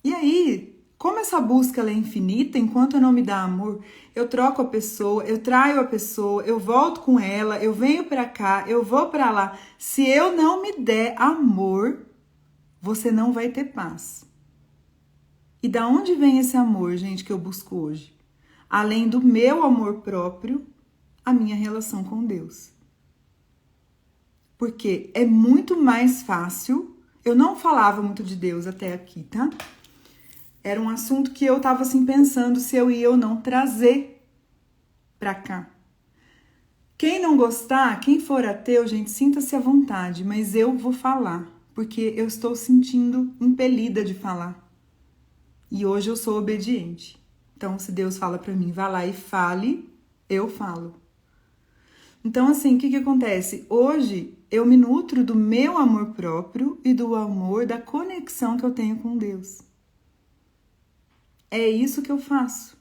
E aí, como essa busca ela é infinita, enquanto eu não me dá amor, eu troco a pessoa, eu traio a pessoa, eu volto com ela, eu venho pra cá, eu vou pra lá. Se eu não me der amor, você não vai ter paz. E da onde vem esse amor, gente, que eu busco hoje? Além do meu amor próprio, a minha relação com Deus. Porque é muito mais fácil. Eu não falava muito de Deus até aqui, tá? Era um assunto que eu tava assim pensando se eu ia ou não trazer pra cá. Quem não gostar, quem for ateu, gente, sinta-se à vontade, mas eu vou falar, porque eu estou sentindo impelida de falar. E hoje eu sou obediente. Então, se Deus fala pra mim, vá lá e fale, eu falo. Então, assim, o que acontece? Hoje eu me nutro do meu amor próprio e do amor, da conexão que eu tenho com Deus. É isso que eu faço.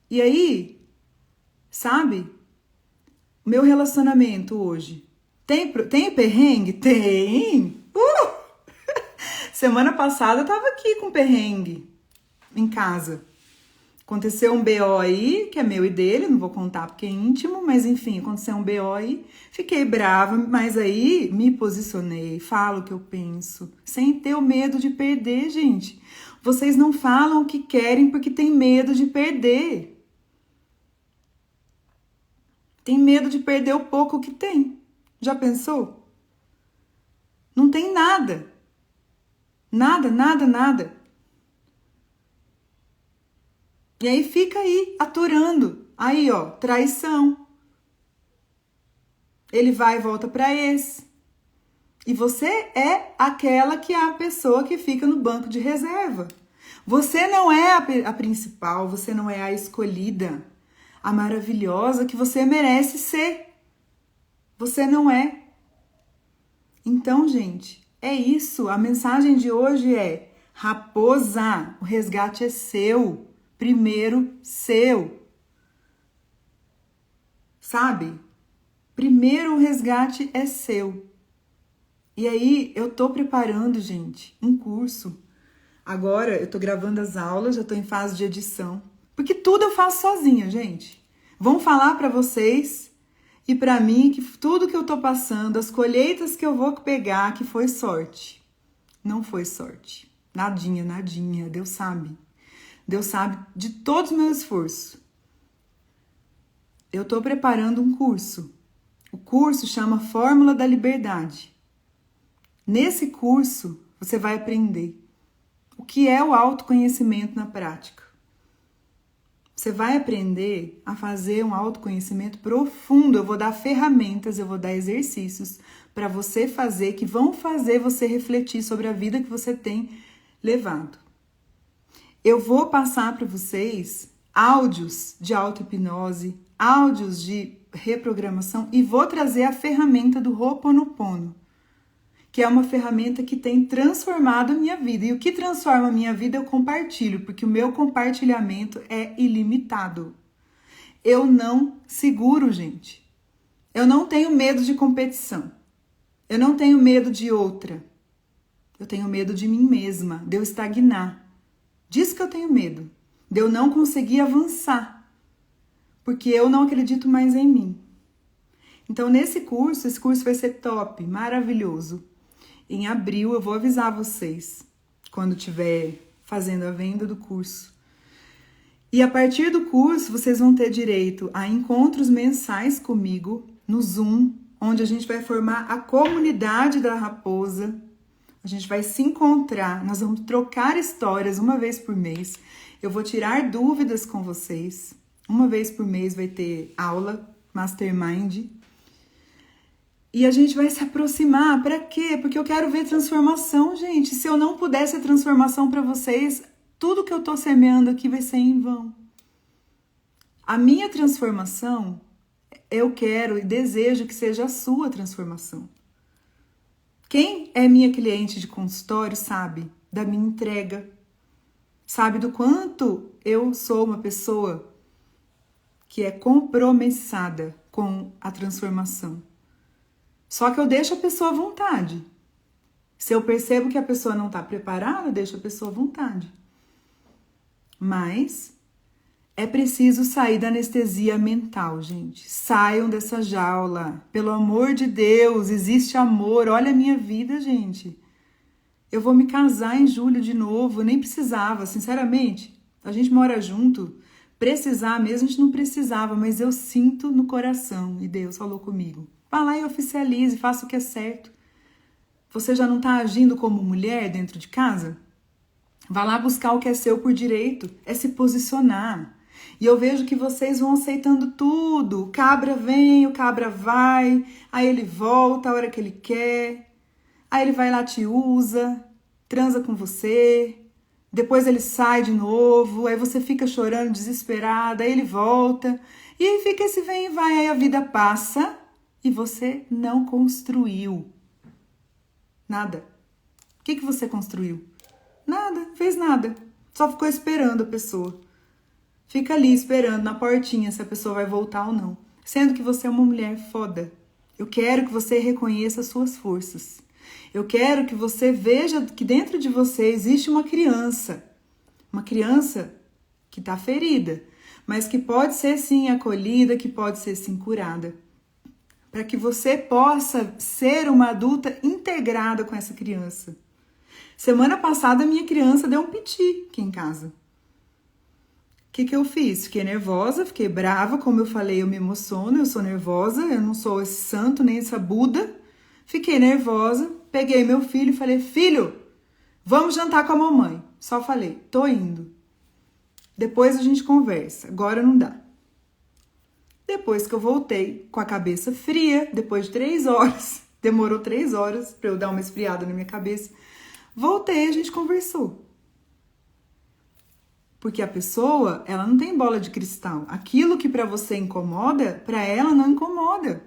E aí, sabe? O meu relacionamento hoje tem perrengue? Tem! Semana passada eu tava aqui com perrengue em casa. Aconteceu um BO aí, que é meu e dele, não vou contar porque é íntimo, mas enfim, aconteceu um BO aí, fiquei brava, mas aí me posicionei, falo o que eu penso, sem ter o medo de perder, gente. Vocês não falam o que querem porque tem medo de perder. Tem medo de perder o pouco que tem. Já pensou? Não tem nada. Nada, nada, nada. E aí fica aí, aturando. Aí, traição. Ele vai e volta para esse. E você é aquela que é a pessoa que fica no banco de reserva. Você não é a principal, você não é a escolhida, a maravilhosa que você merece ser. Você não é. Então, gente, é isso. A mensagem de hoje é: raposa, o resgate é seu. Primeiro seu. Sabe? Primeiro o resgate é seu. E aí eu tô preparando, gente, um curso. Agora eu tô gravando as aulas, já tô em fase de edição. Porque tudo eu faço sozinha, gente. Vão falar pra vocês e pra mim que tudo que eu tô passando, as colheitas que eu vou pegar, que foi sorte. Não foi sorte. Nadinha, nadinha. Deus sabe. Deus sabe de todo o meu esforço. Eu estou preparando um curso. O curso chama Fórmula da Liberdade. Nesse curso, você vai aprender o que é o autoconhecimento na prática. Você vai aprender a fazer um autoconhecimento profundo. Eu vou dar ferramentas, eu vou dar exercícios para você fazer, que vão fazer você refletir sobre a vida que você tem levado. Eu vou passar para vocês áudios de auto-hipnose, áudios de reprogramação e vou trazer a ferramenta do Ho'oponopono, que é uma ferramenta que tem transformado a minha vida. E o que transforma a minha vida eu compartilho, porque o meu compartilhamento é ilimitado. Eu não seguro, gente. Eu não tenho medo de competição. Eu não tenho medo de outra. Eu tenho medo de mim mesma, de eu estagnar. Disso que eu tenho medo, de eu não conseguir avançar, porque eu não acredito mais em mim. Então, esse curso vai ser top, maravilhoso. Em abril eu vou avisar vocês quando estiver fazendo a venda do curso. E a partir do curso vocês vão ter direito a encontros mensais comigo no Zoom, onde a gente vai formar a comunidade da Raposa. A gente vai se encontrar, nós vamos trocar histórias uma vez por mês. Eu vou tirar dúvidas com vocês. Uma vez por mês vai ter aula, mastermind. E a gente vai se aproximar. Para quê? Porque eu quero ver transformação, gente. Se eu não puder ser transformação para vocês, tudo que eu tô semeando aqui vai ser em vão. A minha transformação, eu quero e desejo que seja a sua transformação. Quem é minha cliente de consultório sabe da minha entrega, sabe do quanto eu sou uma pessoa que é compromissada com a transformação. Só que eu deixo a pessoa à vontade. Se eu percebo que a pessoa não está preparada, eu deixo a pessoa à vontade. Mas é preciso sair da anestesia mental, gente. Saiam dessa jaula. Pelo amor de Deus, existe amor. Olha a minha vida, gente. Eu vou me casar em julho de novo. Eu nem precisava, sinceramente. A gente mora junto. Precisar mesmo, a gente não precisava, mas eu sinto no coração. E Deus falou comigo. Vá lá e oficialize, faça o que é certo. Você já não está agindo como mulher dentro de casa? Vá lá buscar o que é seu por direito. É se posicionar. E eu vejo que vocês vão aceitando tudo. O cabra vem, o cabra vai, aí ele volta a hora que ele quer, aí ele vai lá, te usa, transa com você, depois ele sai de novo, aí você fica chorando, desesperada, aí ele volta, e aí fica esse vem e vai, aí a vida passa e você não construiu nada. O que você construiu? Nada, fez nada, só ficou esperando a pessoa. Fica ali esperando na portinha se a pessoa vai voltar ou não. Sendo que você é uma mulher foda. Eu quero que você reconheça as suas forças. Eu quero que você veja que dentro de você existe uma criança. Uma criança que está ferida, mas que pode ser sim acolhida, que pode ser sim curada. Para que você possa ser uma adulta integrada com essa criança. Semana passada minha criança deu um piti aqui em casa. O que eu fiz? Fiquei nervosa, fiquei brava, como eu falei, eu me emociono, eu sou nervosa, eu não sou esse santo, nem essa Buda. Fiquei nervosa, peguei meu filho e falei, filho, vamos jantar com a mamãe. Só falei, tô indo. Depois a gente conversa, agora não dá. Depois que eu voltei com a cabeça fria, depois de 3 horas, demorou 3 horas para eu dar uma esfriada na minha cabeça, voltei e a gente conversou. Porque a pessoa, ela não tem bola de cristal. Aquilo que para você incomoda, para ela não incomoda.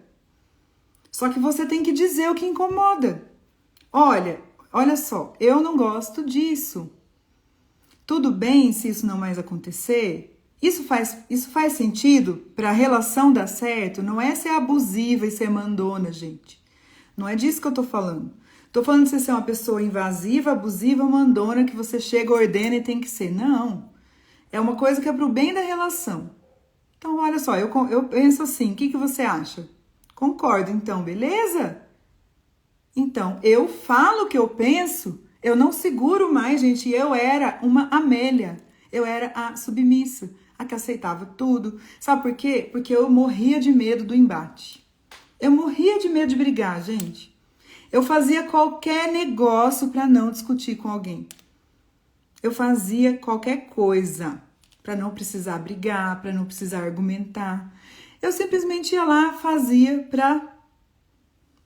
Só que você tem que dizer o que incomoda. Olha só, eu não gosto disso. Tudo bem se isso não mais acontecer? Isso faz sentido para a relação dar certo? Não é ser abusiva e ser mandona, gente. Não é disso que eu tô falando. Tô falando de você ser uma pessoa invasiva, abusiva, mandona, que você chega, ordena e tem que ser. Não. É uma coisa que é pro bem da relação. Então, olha só, eu penso assim, o que você acha? Concordo, então, beleza? Então, eu falo o que eu penso, eu não seguro mais, gente. Eu era uma Amélia, eu era a submissa, a que aceitava tudo. Sabe por quê? Porque eu morria de medo do embate. Eu morria de medo de brigar, gente. Eu fazia qualquer negócio para não discutir com alguém. Eu fazia qualquer coisa para não precisar brigar, para não precisar argumentar. Eu simplesmente ia lá, fazia para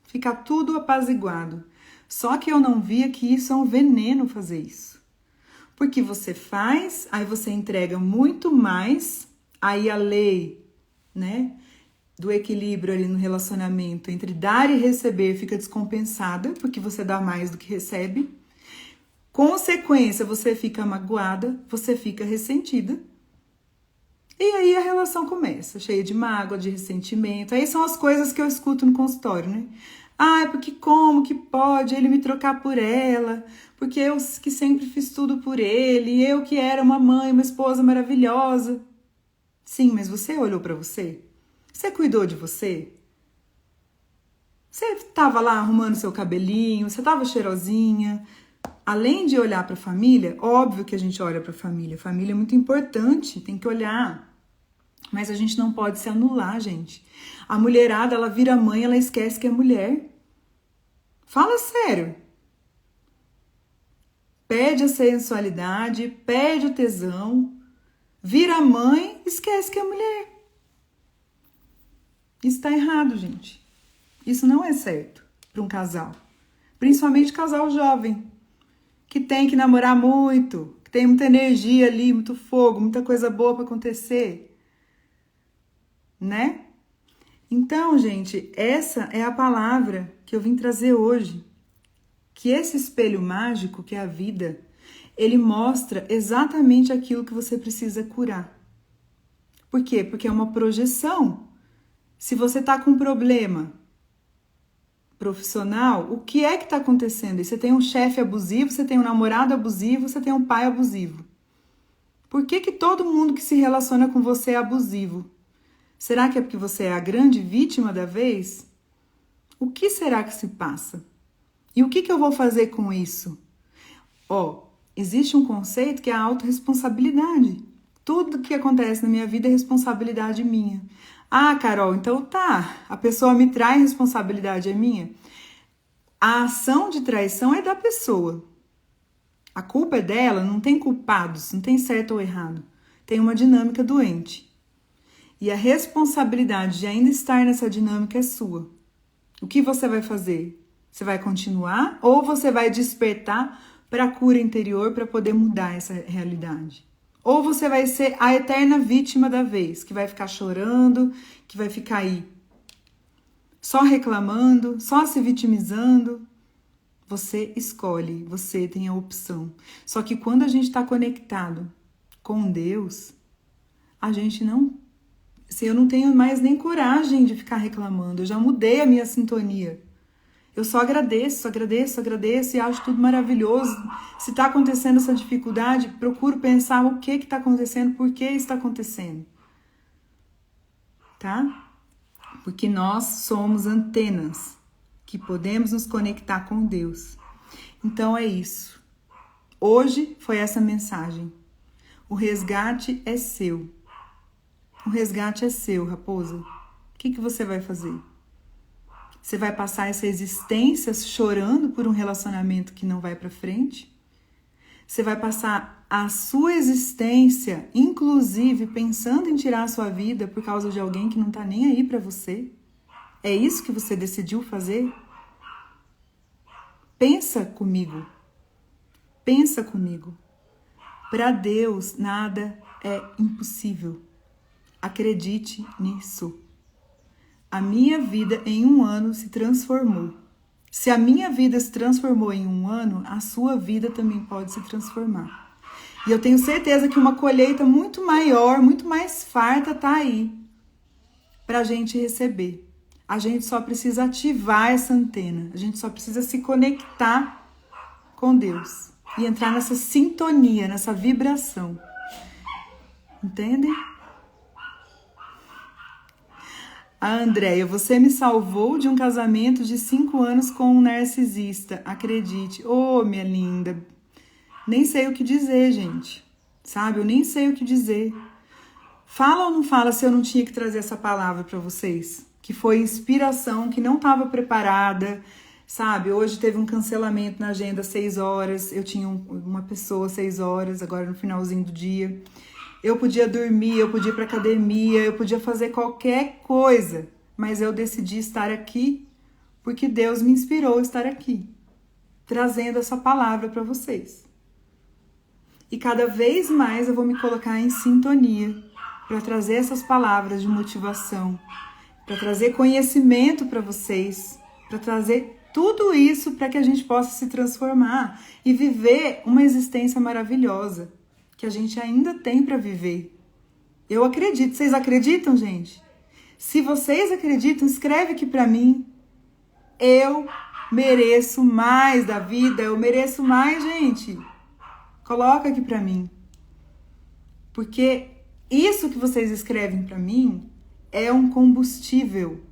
ficar tudo apaziguado. Só que eu não via que isso é um veneno fazer isso. Porque você faz, aí você entrega muito mais, aí a lei, né, do equilíbrio ali no relacionamento entre dar e receber fica descompensada, porque você dá mais do que recebe. Consequência, você fica magoada, você fica ressentida. E aí a relação começa, cheia de mágoa, de ressentimento. Aí são as coisas que eu escuto no consultório, né? Ah, porque como que pode ele me trocar por ela? Porque eu que sempre fiz tudo por ele, eu que era uma mãe, uma esposa maravilhosa. Sim, mas você olhou pra você? Você cuidou de você? Você estava lá arrumando seu cabelinho, você estava cheirosinha? Além de olhar para a família, óbvio que a gente olha para a família. Família é muito importante, tem que olhar. Mas a gente não pode se anular, gente. A mulherada, ela vira mãe, ela esquece que é mulher. Fala sério. Perde a sensualidade, perde o tesão, vira mãe, esquece que é mulher. Isso tá errado, gente. Isso não é certo para um casal. Principalmente casal jovem, que tem que namorar muito, que tem muita energia ali, muito fogo, muita coisa boa para acontecer, né? Então, gente, essa é a palavra que eu vim trazer hoje. Que esse espelho mágico, que é a vida, ele mostra exatamente aquilo que você precisa curar. Por quê? Porque é uma projeção. Se você tá com um problema profissional, o que é que está acontecendo? Você tem um chefe abusivo, você tem um namorado abusivo, você tem um pai abusivo. Por que todo mundo que se relaciona com você é abusivo? Será que é porque você é a grande vítima da vez? O que será que se passa? E o que eu vou fazer com isso? Existe um conceito que é a autorresponsabilidade. Tudo que acontece na minha vida é responsabilidade minha. Ah, Carol, então tá, a pessoa me trai, a responsabilidade é minha? A ação de traição é da pessoa. A culpa é dela, não tem culpados, não tem certo ou errado. Tem uma dinâmica doente. E a responsabilidade de ainda estar nessa dinâmica é sua. O que você vai fazer? Você vai continuar ou você vai despertar para a cura interior para poder mudar essa realidade? Ou você vai ser a eterna vítima da vez, que vai ficar chorando, que vai ficar aí só reclamando, só se vitimizando? Você escolhe, você tem a opção. Só que quando a gente está conectado com Deus, a gente não... Assim, eu não tenho mais nem coragem de ficar reclamando, eu já mudei a minha sintonia. Eu só agradeço, agradeço, agradeço e acho tudo maravilhoso. Se está acontecendo essa dificuldade, procuro pensar o que está acontecendo, por que está acontecendo. Tá? Porque nós somos antenas que podemos nos conectar com Deus. Então é isso. Hoje foi essa mensagem. O resgate é seu. O resgate é seu, raposa. O que você vai fazer? Você vai passar essa existência chorando por um relacionamento que não vai para frente? Você vai passar a sua existência, inclusive pensando em tirar a sua vida por causa de alguém que não tá nem aí para você? É isso que você decidiu fazer? Pensa comigo. Pensa comigo. Para Deus, nada é impossível. Acredite nisso. A minha vida em 1 ano se transformou. Se a minha vida se transformou em 1 ano, a sua vida também pode se transformar. E eu tenho certeza que uma colheita muito maior, muito mais farta tá aí pra gente receber. A gente só precisa ativar essa antena. A gente só precisa se conectar com Deus e entrar nessa sintonia, nessa vibração. Entendem? A Andréia, você me salvou de um casamento de 5 anos com um narcisista, acredite. Ô, minha linda, nem sei o que dizer, gente, sabe? Eu nem sei o que dizer. Fala ou não fala se eu não tinha que trazer essa palavra para vocês? Que foi inspiração, que não estava preparada, sabe? Hoje teve um cancelamento na agenda às 6 horas, eu tinha uma pessoa às 6 horas, agora no finalzinho do dia. Eu podia dormir, eu podia ir para academia, eu podia fazer qualquer coisa, mas eu decidi estar aqui porque Deus me inspirou a estar aqui, trazendo essa palavra para vocês. E cada vez mais eu vou me colocar em sintonia para trazer essas palavras de motivação, para trazer conhecimento para vocês, para trazer tudo isso para que a gente possa se transformar e viver uma existência maravilhosa que a gente ainda tem para viver. Eu acredito. Vocês acreditam, gente? Se vocês acreditam, escreve aqui para mim. Eu mereço mais da vida, eu mereço mais, gente. Coloca aqui para mim. Porque isso que vocês escrevem para mim é um combustível.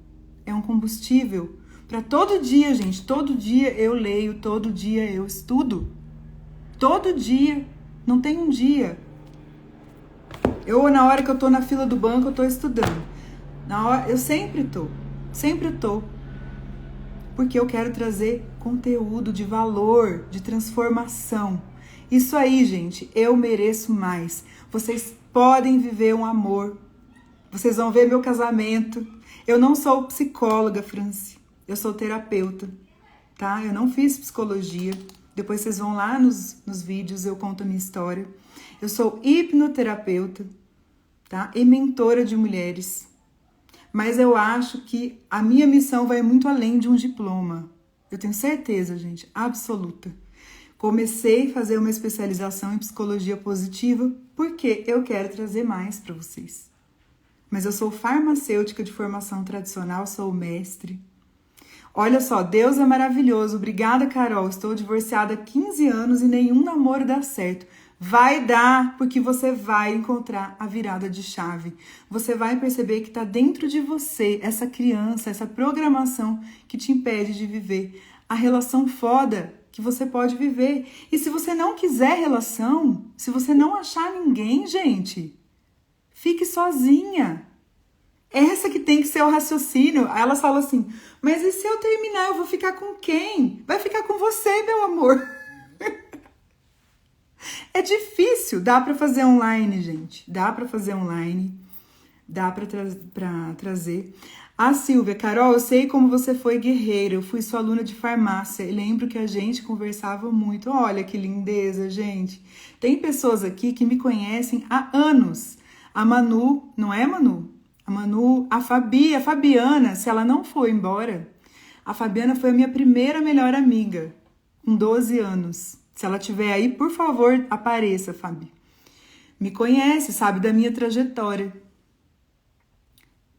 É um combustível para todo dia, gente. Todo dia eu leio, todo dia eu estudo. Todo dia. Não tem um dia. Na hora que eu tô na fila do banco, eu tô estudando. Eu sempre tô. Porque eu quero trazer conteúdo de valor, de transformação. Isso aí, gente, eu mereço mais. Vocês podem viver um amor. Vocês vão ver meu casamento. Eu não sou psicóloga, Franci. Eu sou terapeuta, tá? Eu não fiz psicologia. Depois vocês vão lá nos vídeos, eu conto a minha história. Eu sou hipnoterapeuta, tá? E mentora de mulheres. Mas eu acho que a minha missão vai muito além de um diploma. Eu tenho certeza, gente, absoluta. Comecei a fazer uma especialização em psicologia positiva porque eu quero trazer mais para vocês. Mas eu sou farmacêutica de formação tradicional, sou mestre. Olha só, Deus é maravilhoso. Obrigada, Carol. Estou divorciada há 15 anos e nenhum namoro dá certo. Vai dar, porque você vai encontrar a virada de chave. Você vai perceber que está dentro de você essa criança, essa programação que te impede de viver a relação foda que você pode viver. E se você não quiser relação, se você não achar ninguém, gente, fique sozinha. Essa que tem que ser o raciocínio. Aí elas falam assim, mas e se eu terminar, eu vou ficar com quem? Vai ficar com você, meu amor. É difícil. Dá para fazer online, gente. Dá para fazer online. Dá para trazer. A Silvia, Carol, eu sei como você foi guerreira. Eu fui sua aluna de farmácia e lembro que a gente conversava muito. Olha que lindeza, gente. Tem pessoas aqui que me conhecem há anos. A Manu, não é, Manu? A Manu, a Fabiana, se ela não for embora, a Fabiana foi a minha primeira melhor amiga, com 12 anos. Se ela estiver aí, por favor, apareça, Fabi. Me conhece, sabe da minha trajetória.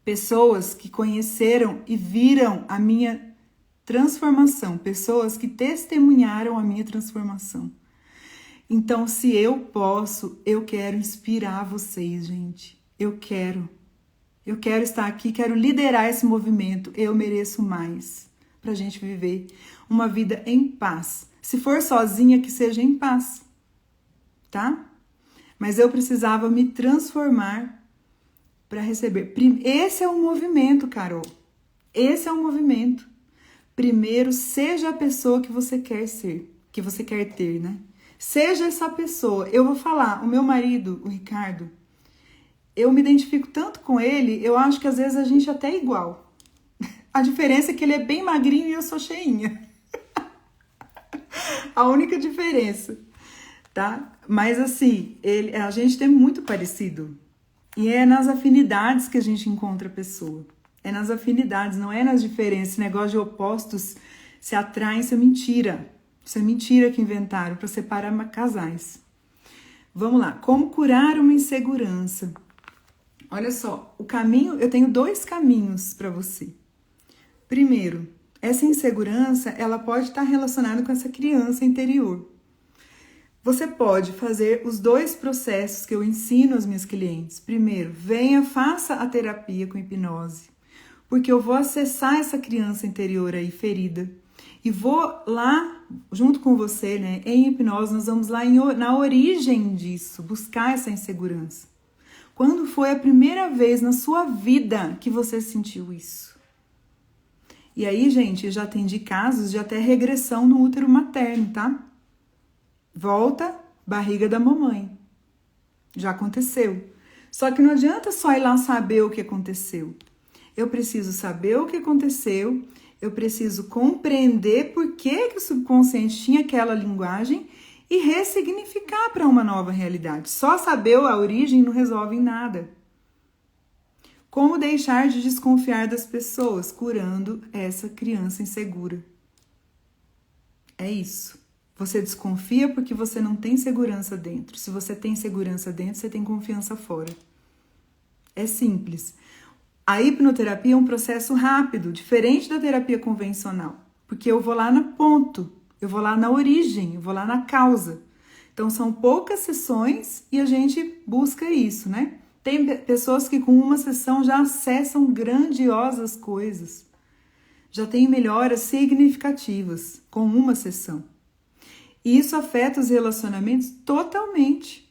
Pessoas que conheceram e viram a minha transformação, pessoas que testemunharam a minha transformação. Então, se eu posso, eu quero inspirar vocês, gente. Eu quero estar aqui, quero liderar esse movimento. Eu mereço mais pra gente viver uma vida em paz. Se for sozinha, que seja em paz, tá? Mas eu precisava me transformar para receber. Esse é um movimento, Carol. Esse é um movimento. Primeiro, seja a pessoa que você quer ser, que você quer ter, né? Seja essa pessoa. Eu vou falar, o meu marido, o Ricardo, eu me identifico tanto com ele, eu acho que às vezes a gente até é igual. A diferença é que ele é bem magrinho e eu sou cheinha. A única diferença, tá? Mas assim, a gente tem muito parecido. E é nas afinidades que a gente encontra a pessoa. É nas afinidades, não é nas diferenças. Esse negócio de opostos se atraem, isso é mentira. Isso é mentira que inventaram para separar casais. Vamos lá. Como curar uma insegurança? Olha só, o caminho, eu tenho 2 caminhos para você. Primeiro, essa insegurança, ela pode estar relacionada com essa criança interior. Você pode fazer os 2 processos que eu ensino aos meus clientes. Primeiro, venha, faça a terapia com hipnose, porque eu vou acessar essa criança interior aí ferida e vou lá, junto com você, né, em hipnose, nós vamos lá na origem disso, buscar essa insegurança. Quando foi a primeira vez na sua vida que você sentiu isso? E aí, gente, eu já atendi casos de até regressão no útero materno, tá? Volta, barriga da mamãe. já aconteceu. Só que não adianta só ir lá saber o que aconteceu. Eu preciso saber o que aconteceu, eu preciso compreender por que o subconsciente tinha aquela linguagem e ressignificar para uma nova realidade. Só saber a origem não resolve em nada. Como deixar de desconfiar das pessoas, curando essa criança insegura? É isso. Você desconfia porque você não tem segurança dentro. Se você tem segurança dentro, você tem confiança fora. É simples. A hipnoterapia é um processo rápido, diferente da terapia convencional, porque eu vou lá no ponto, eu vou lá na origem, eu vou lá na causa. Então são poucas sessões e a gente busca isso, né? Tem pessoas que com uma sessão já acessam grandiosas coisas, já tem melhoras significativas com uma sessão. E isso afeta os relacionamentos totalmente.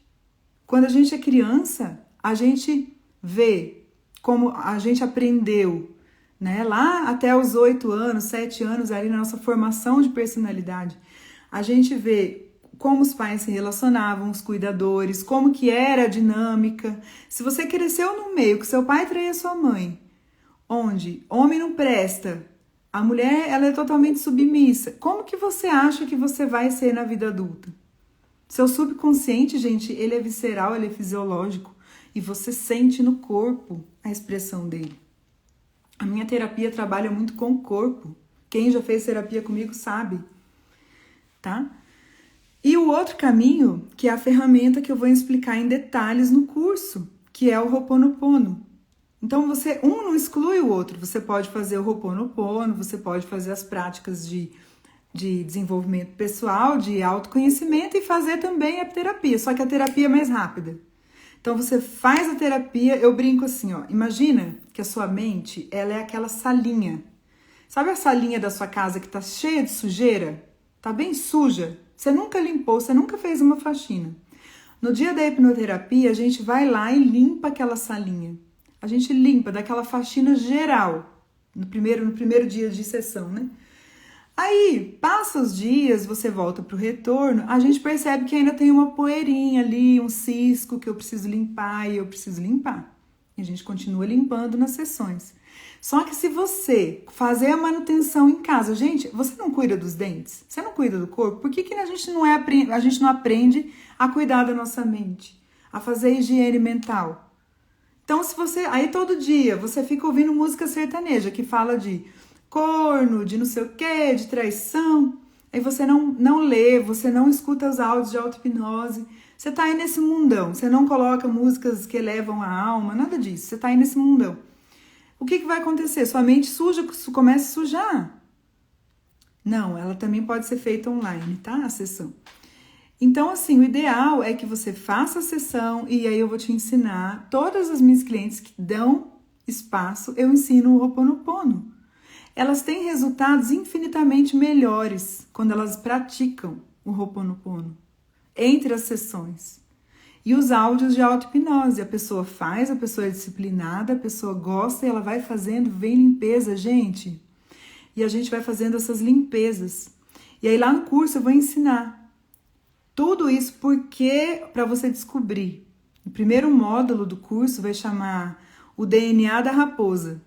Quando a gente é criança, a gente vê como a gente aprendeu, né? Lá até os 8 anos, 7 anos, ali na nossa formação de personalidade, a gente vê como os pais se relacionavam, os cuidadores, como que era a dinâmica. Se você cresceu no meio que seu pai traía sua mãe, onde homem não presta, a mulher ela é totalmente submissa, como que você acha que você vai ser na vida adulta? Seu subconsciente, gente, ele é visceral, ele é fisiológico. E você sente no corpo a expressão dele. A minha terapia trabalha muito com o corpo. Quem já fez terapia comigo sabe, tá? E o outro caminho, que é a ferramenta que eu vou explicar em detalhes no curso, que é o Ho'oponopono. Então, um não exclui o outro. Você pode fazer o Ho'oponopono, você pode fazer as práticas de desenvolvimento pessoal, de autoconhecimento e fazer também a terapia, só que a terapia é mais rápida. Então, você faz a terapia, eu brinco assim, ó, imagina que a sua mente, ela é aquela salinha. Sabe a salinha da sua casa que tá cheia de sujeira? Tá bem suja? Você nunca limpou, você nunca fez uma faxina. No dia da hipnoterapia, a gente vai lá e limpa aquela salinha. A gente limpa, dá aquela faxina geral, no primeiro dia de sessão, né? Aí, passa os dias, você volta pro retorno, a gente percebe que ainda tem uma poeirinha ali, um cisco que eu preciso limpar e eu preciso limpar. E a gente continua limpando nas sessões. Só que se você fazer a manutenção em casa, gente, você não cuida dos dentes? Você não cuida do corpo? Por que a gente não aprende a cuidar da nossa mente? A fazer higiene mental? Então, se você... Aí todo dia você fica ouvindo música sertaneja que fala de corno, de não sei o que, de traição. Aí você não lê, você não escuta os áudios de auto-hipnose. Você tá aí nesse mundão. Você não coloca músicas que elevam a alma, nada disso. Você tá aí nesse mundão. O que vai acontecer? Sua mente começa a sujar. Não, ela também pode ser feita online, tá? A sessão. Então, assim, o ideal é que você faça a sessão e aí eu vou te ensinar. Todas as minhas clientes que dão espaço, eu ensino o Ho'oponopono. Elas têm resultados infinitamente melhores quando elas praticam o Ho'oponopono entre as sessões. E os áudios de auto-hipnose, a pessoa faz, a pessoa é disciplinada, a pessoa gosta e ela vai fazendo, vem limpeza, gente. E a gente vai fazendo essas limpezas. E aí lá no curso eu vou ensinar tudo isso porque para você descobrir. O primeiro módulo do curso vai chamar o DNA da raposa.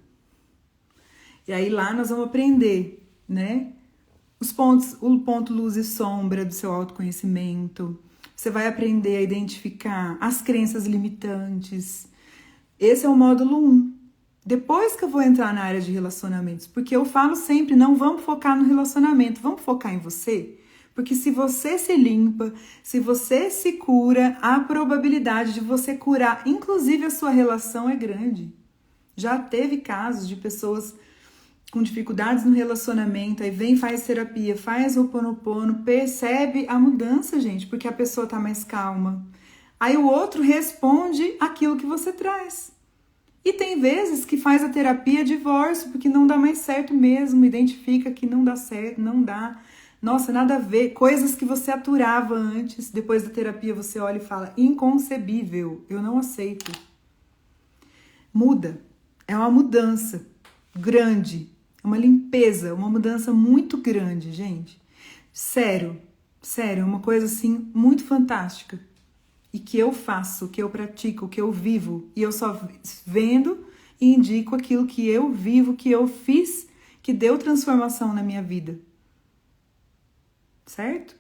E aí lá nós vamos aprender, né? O ponto luz e sombra do seu autoconhecimento. Você vai aprender a identificar as crenças limitantes. Esse é o módulo 1. Depois que eu vou entrar na área de relacionamentos, porque eu falo sempre, não vamos focar no relacionamento, vamos focar em você. Porque se você se limpa, se você se cura, a probabilidade de você curar, inclusive a sua relação, é grande. Já teve casos de pessoas com dificuldades no relacionamento, aí vem, faz terapia, faz Ho'oponopono, percebe a mudança, gente, porque a pessoa tá mais calma. Aí o outro responde aquilo que você traz. E tem vezes que faz a terapia divórcio, porque não dá mais certo mesmo, identifica que não dá certo, não dá. Nossa, nada a ver. Coisas que você aturava antes, depois da terapia você olha e fala, inconcebível, eu não aceito. Muda. É uma mudança grande. É uma limpeza, uma mudança muito grande, gente. Sério, é uma coisa assim muito fantástica. e que eu faço, que eu pratico, que eu vivo, e eu só vendo e indico aquilo que eu vivo, que eu fiz, que deu transformação na minha vida. Certo?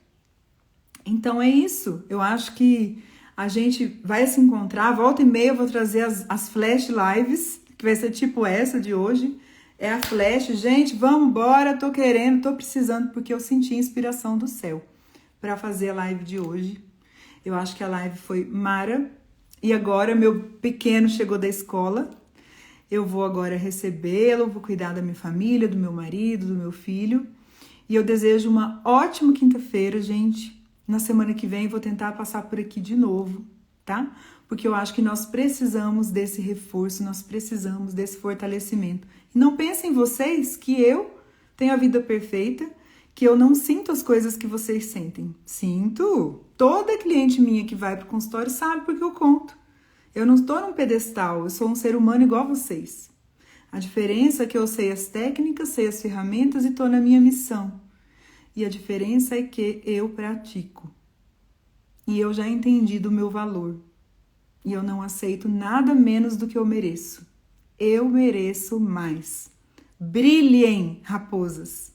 Então é isso. Eu acho que a gente vai se encontrar. Volta e meia eu vou trazer as flash lives, que vai ser tipo essa de hoje. É a flash. Gente, vamos embora. Tô querendo, tô precisando, porque eu senti inspiração do céu para fazer a live de hoje. Eu acho que a live foi mara. E agora meu pequeno chegou da escola. Eu vou agora recebê-lo, vou cuidar da minha família, do meu marido, do meu filho. E eu desejo uma ótima quinta-feira, gente. Na semana que vem vou tentar passar por aqui de novo, tá? Porque eu acho que nós precisamos desse reforço, nós precisamos desse fortalecimento. E não pensem vocês que eu tenho a vida perfeita, que eu não sinto as coisas que vocês sentem. Sinto. Toda cliente minha que vai pro consultório sabe porque eu conto. Eu não estou num pedestal, eu sou um ser humano igual a vocês. A diferença é que eu sei as técnicas, sei as ferramentas e estou na minha missão. E a diferença é que eu pratico. E eu já entendi do meu valor. E eu não aceito nada menos do que eu mereço. Eu mereço mais. Brilhem, raposas.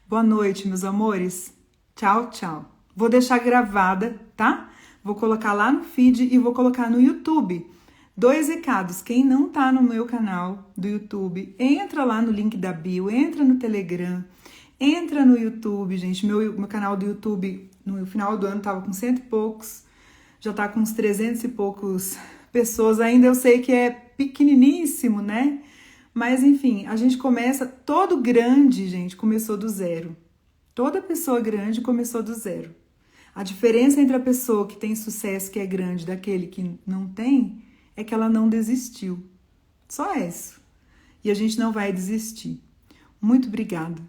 Boa noite, meus amores. Tchau, tchau. Vou deixar gravada, tá? Vou colocar lá no feed e vou colocar no YouTube. 2 recados. Quem não tá no meu canal do YouTube, entra lá no link da bio, entra no Telegram, entra no YouTube, gente. Meu canal do YouTube, no final do ano, tava com 100 e poucos. Já tá com uns 300 e poucos pessoas. Ainda eu sei que é pequeniníssimo, né? Mas, enfim, a gente começa... Todo grande, gente, começou do zero. Toda pessoa grande começou do zero. A diferença entre a pessoa que tem sucesso, que é grande, daquele que não tem, é que ela não desistiu. Só isso. E a gente não vai desistir. Muito obrigada,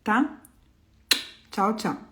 tá? Tchau, tchau.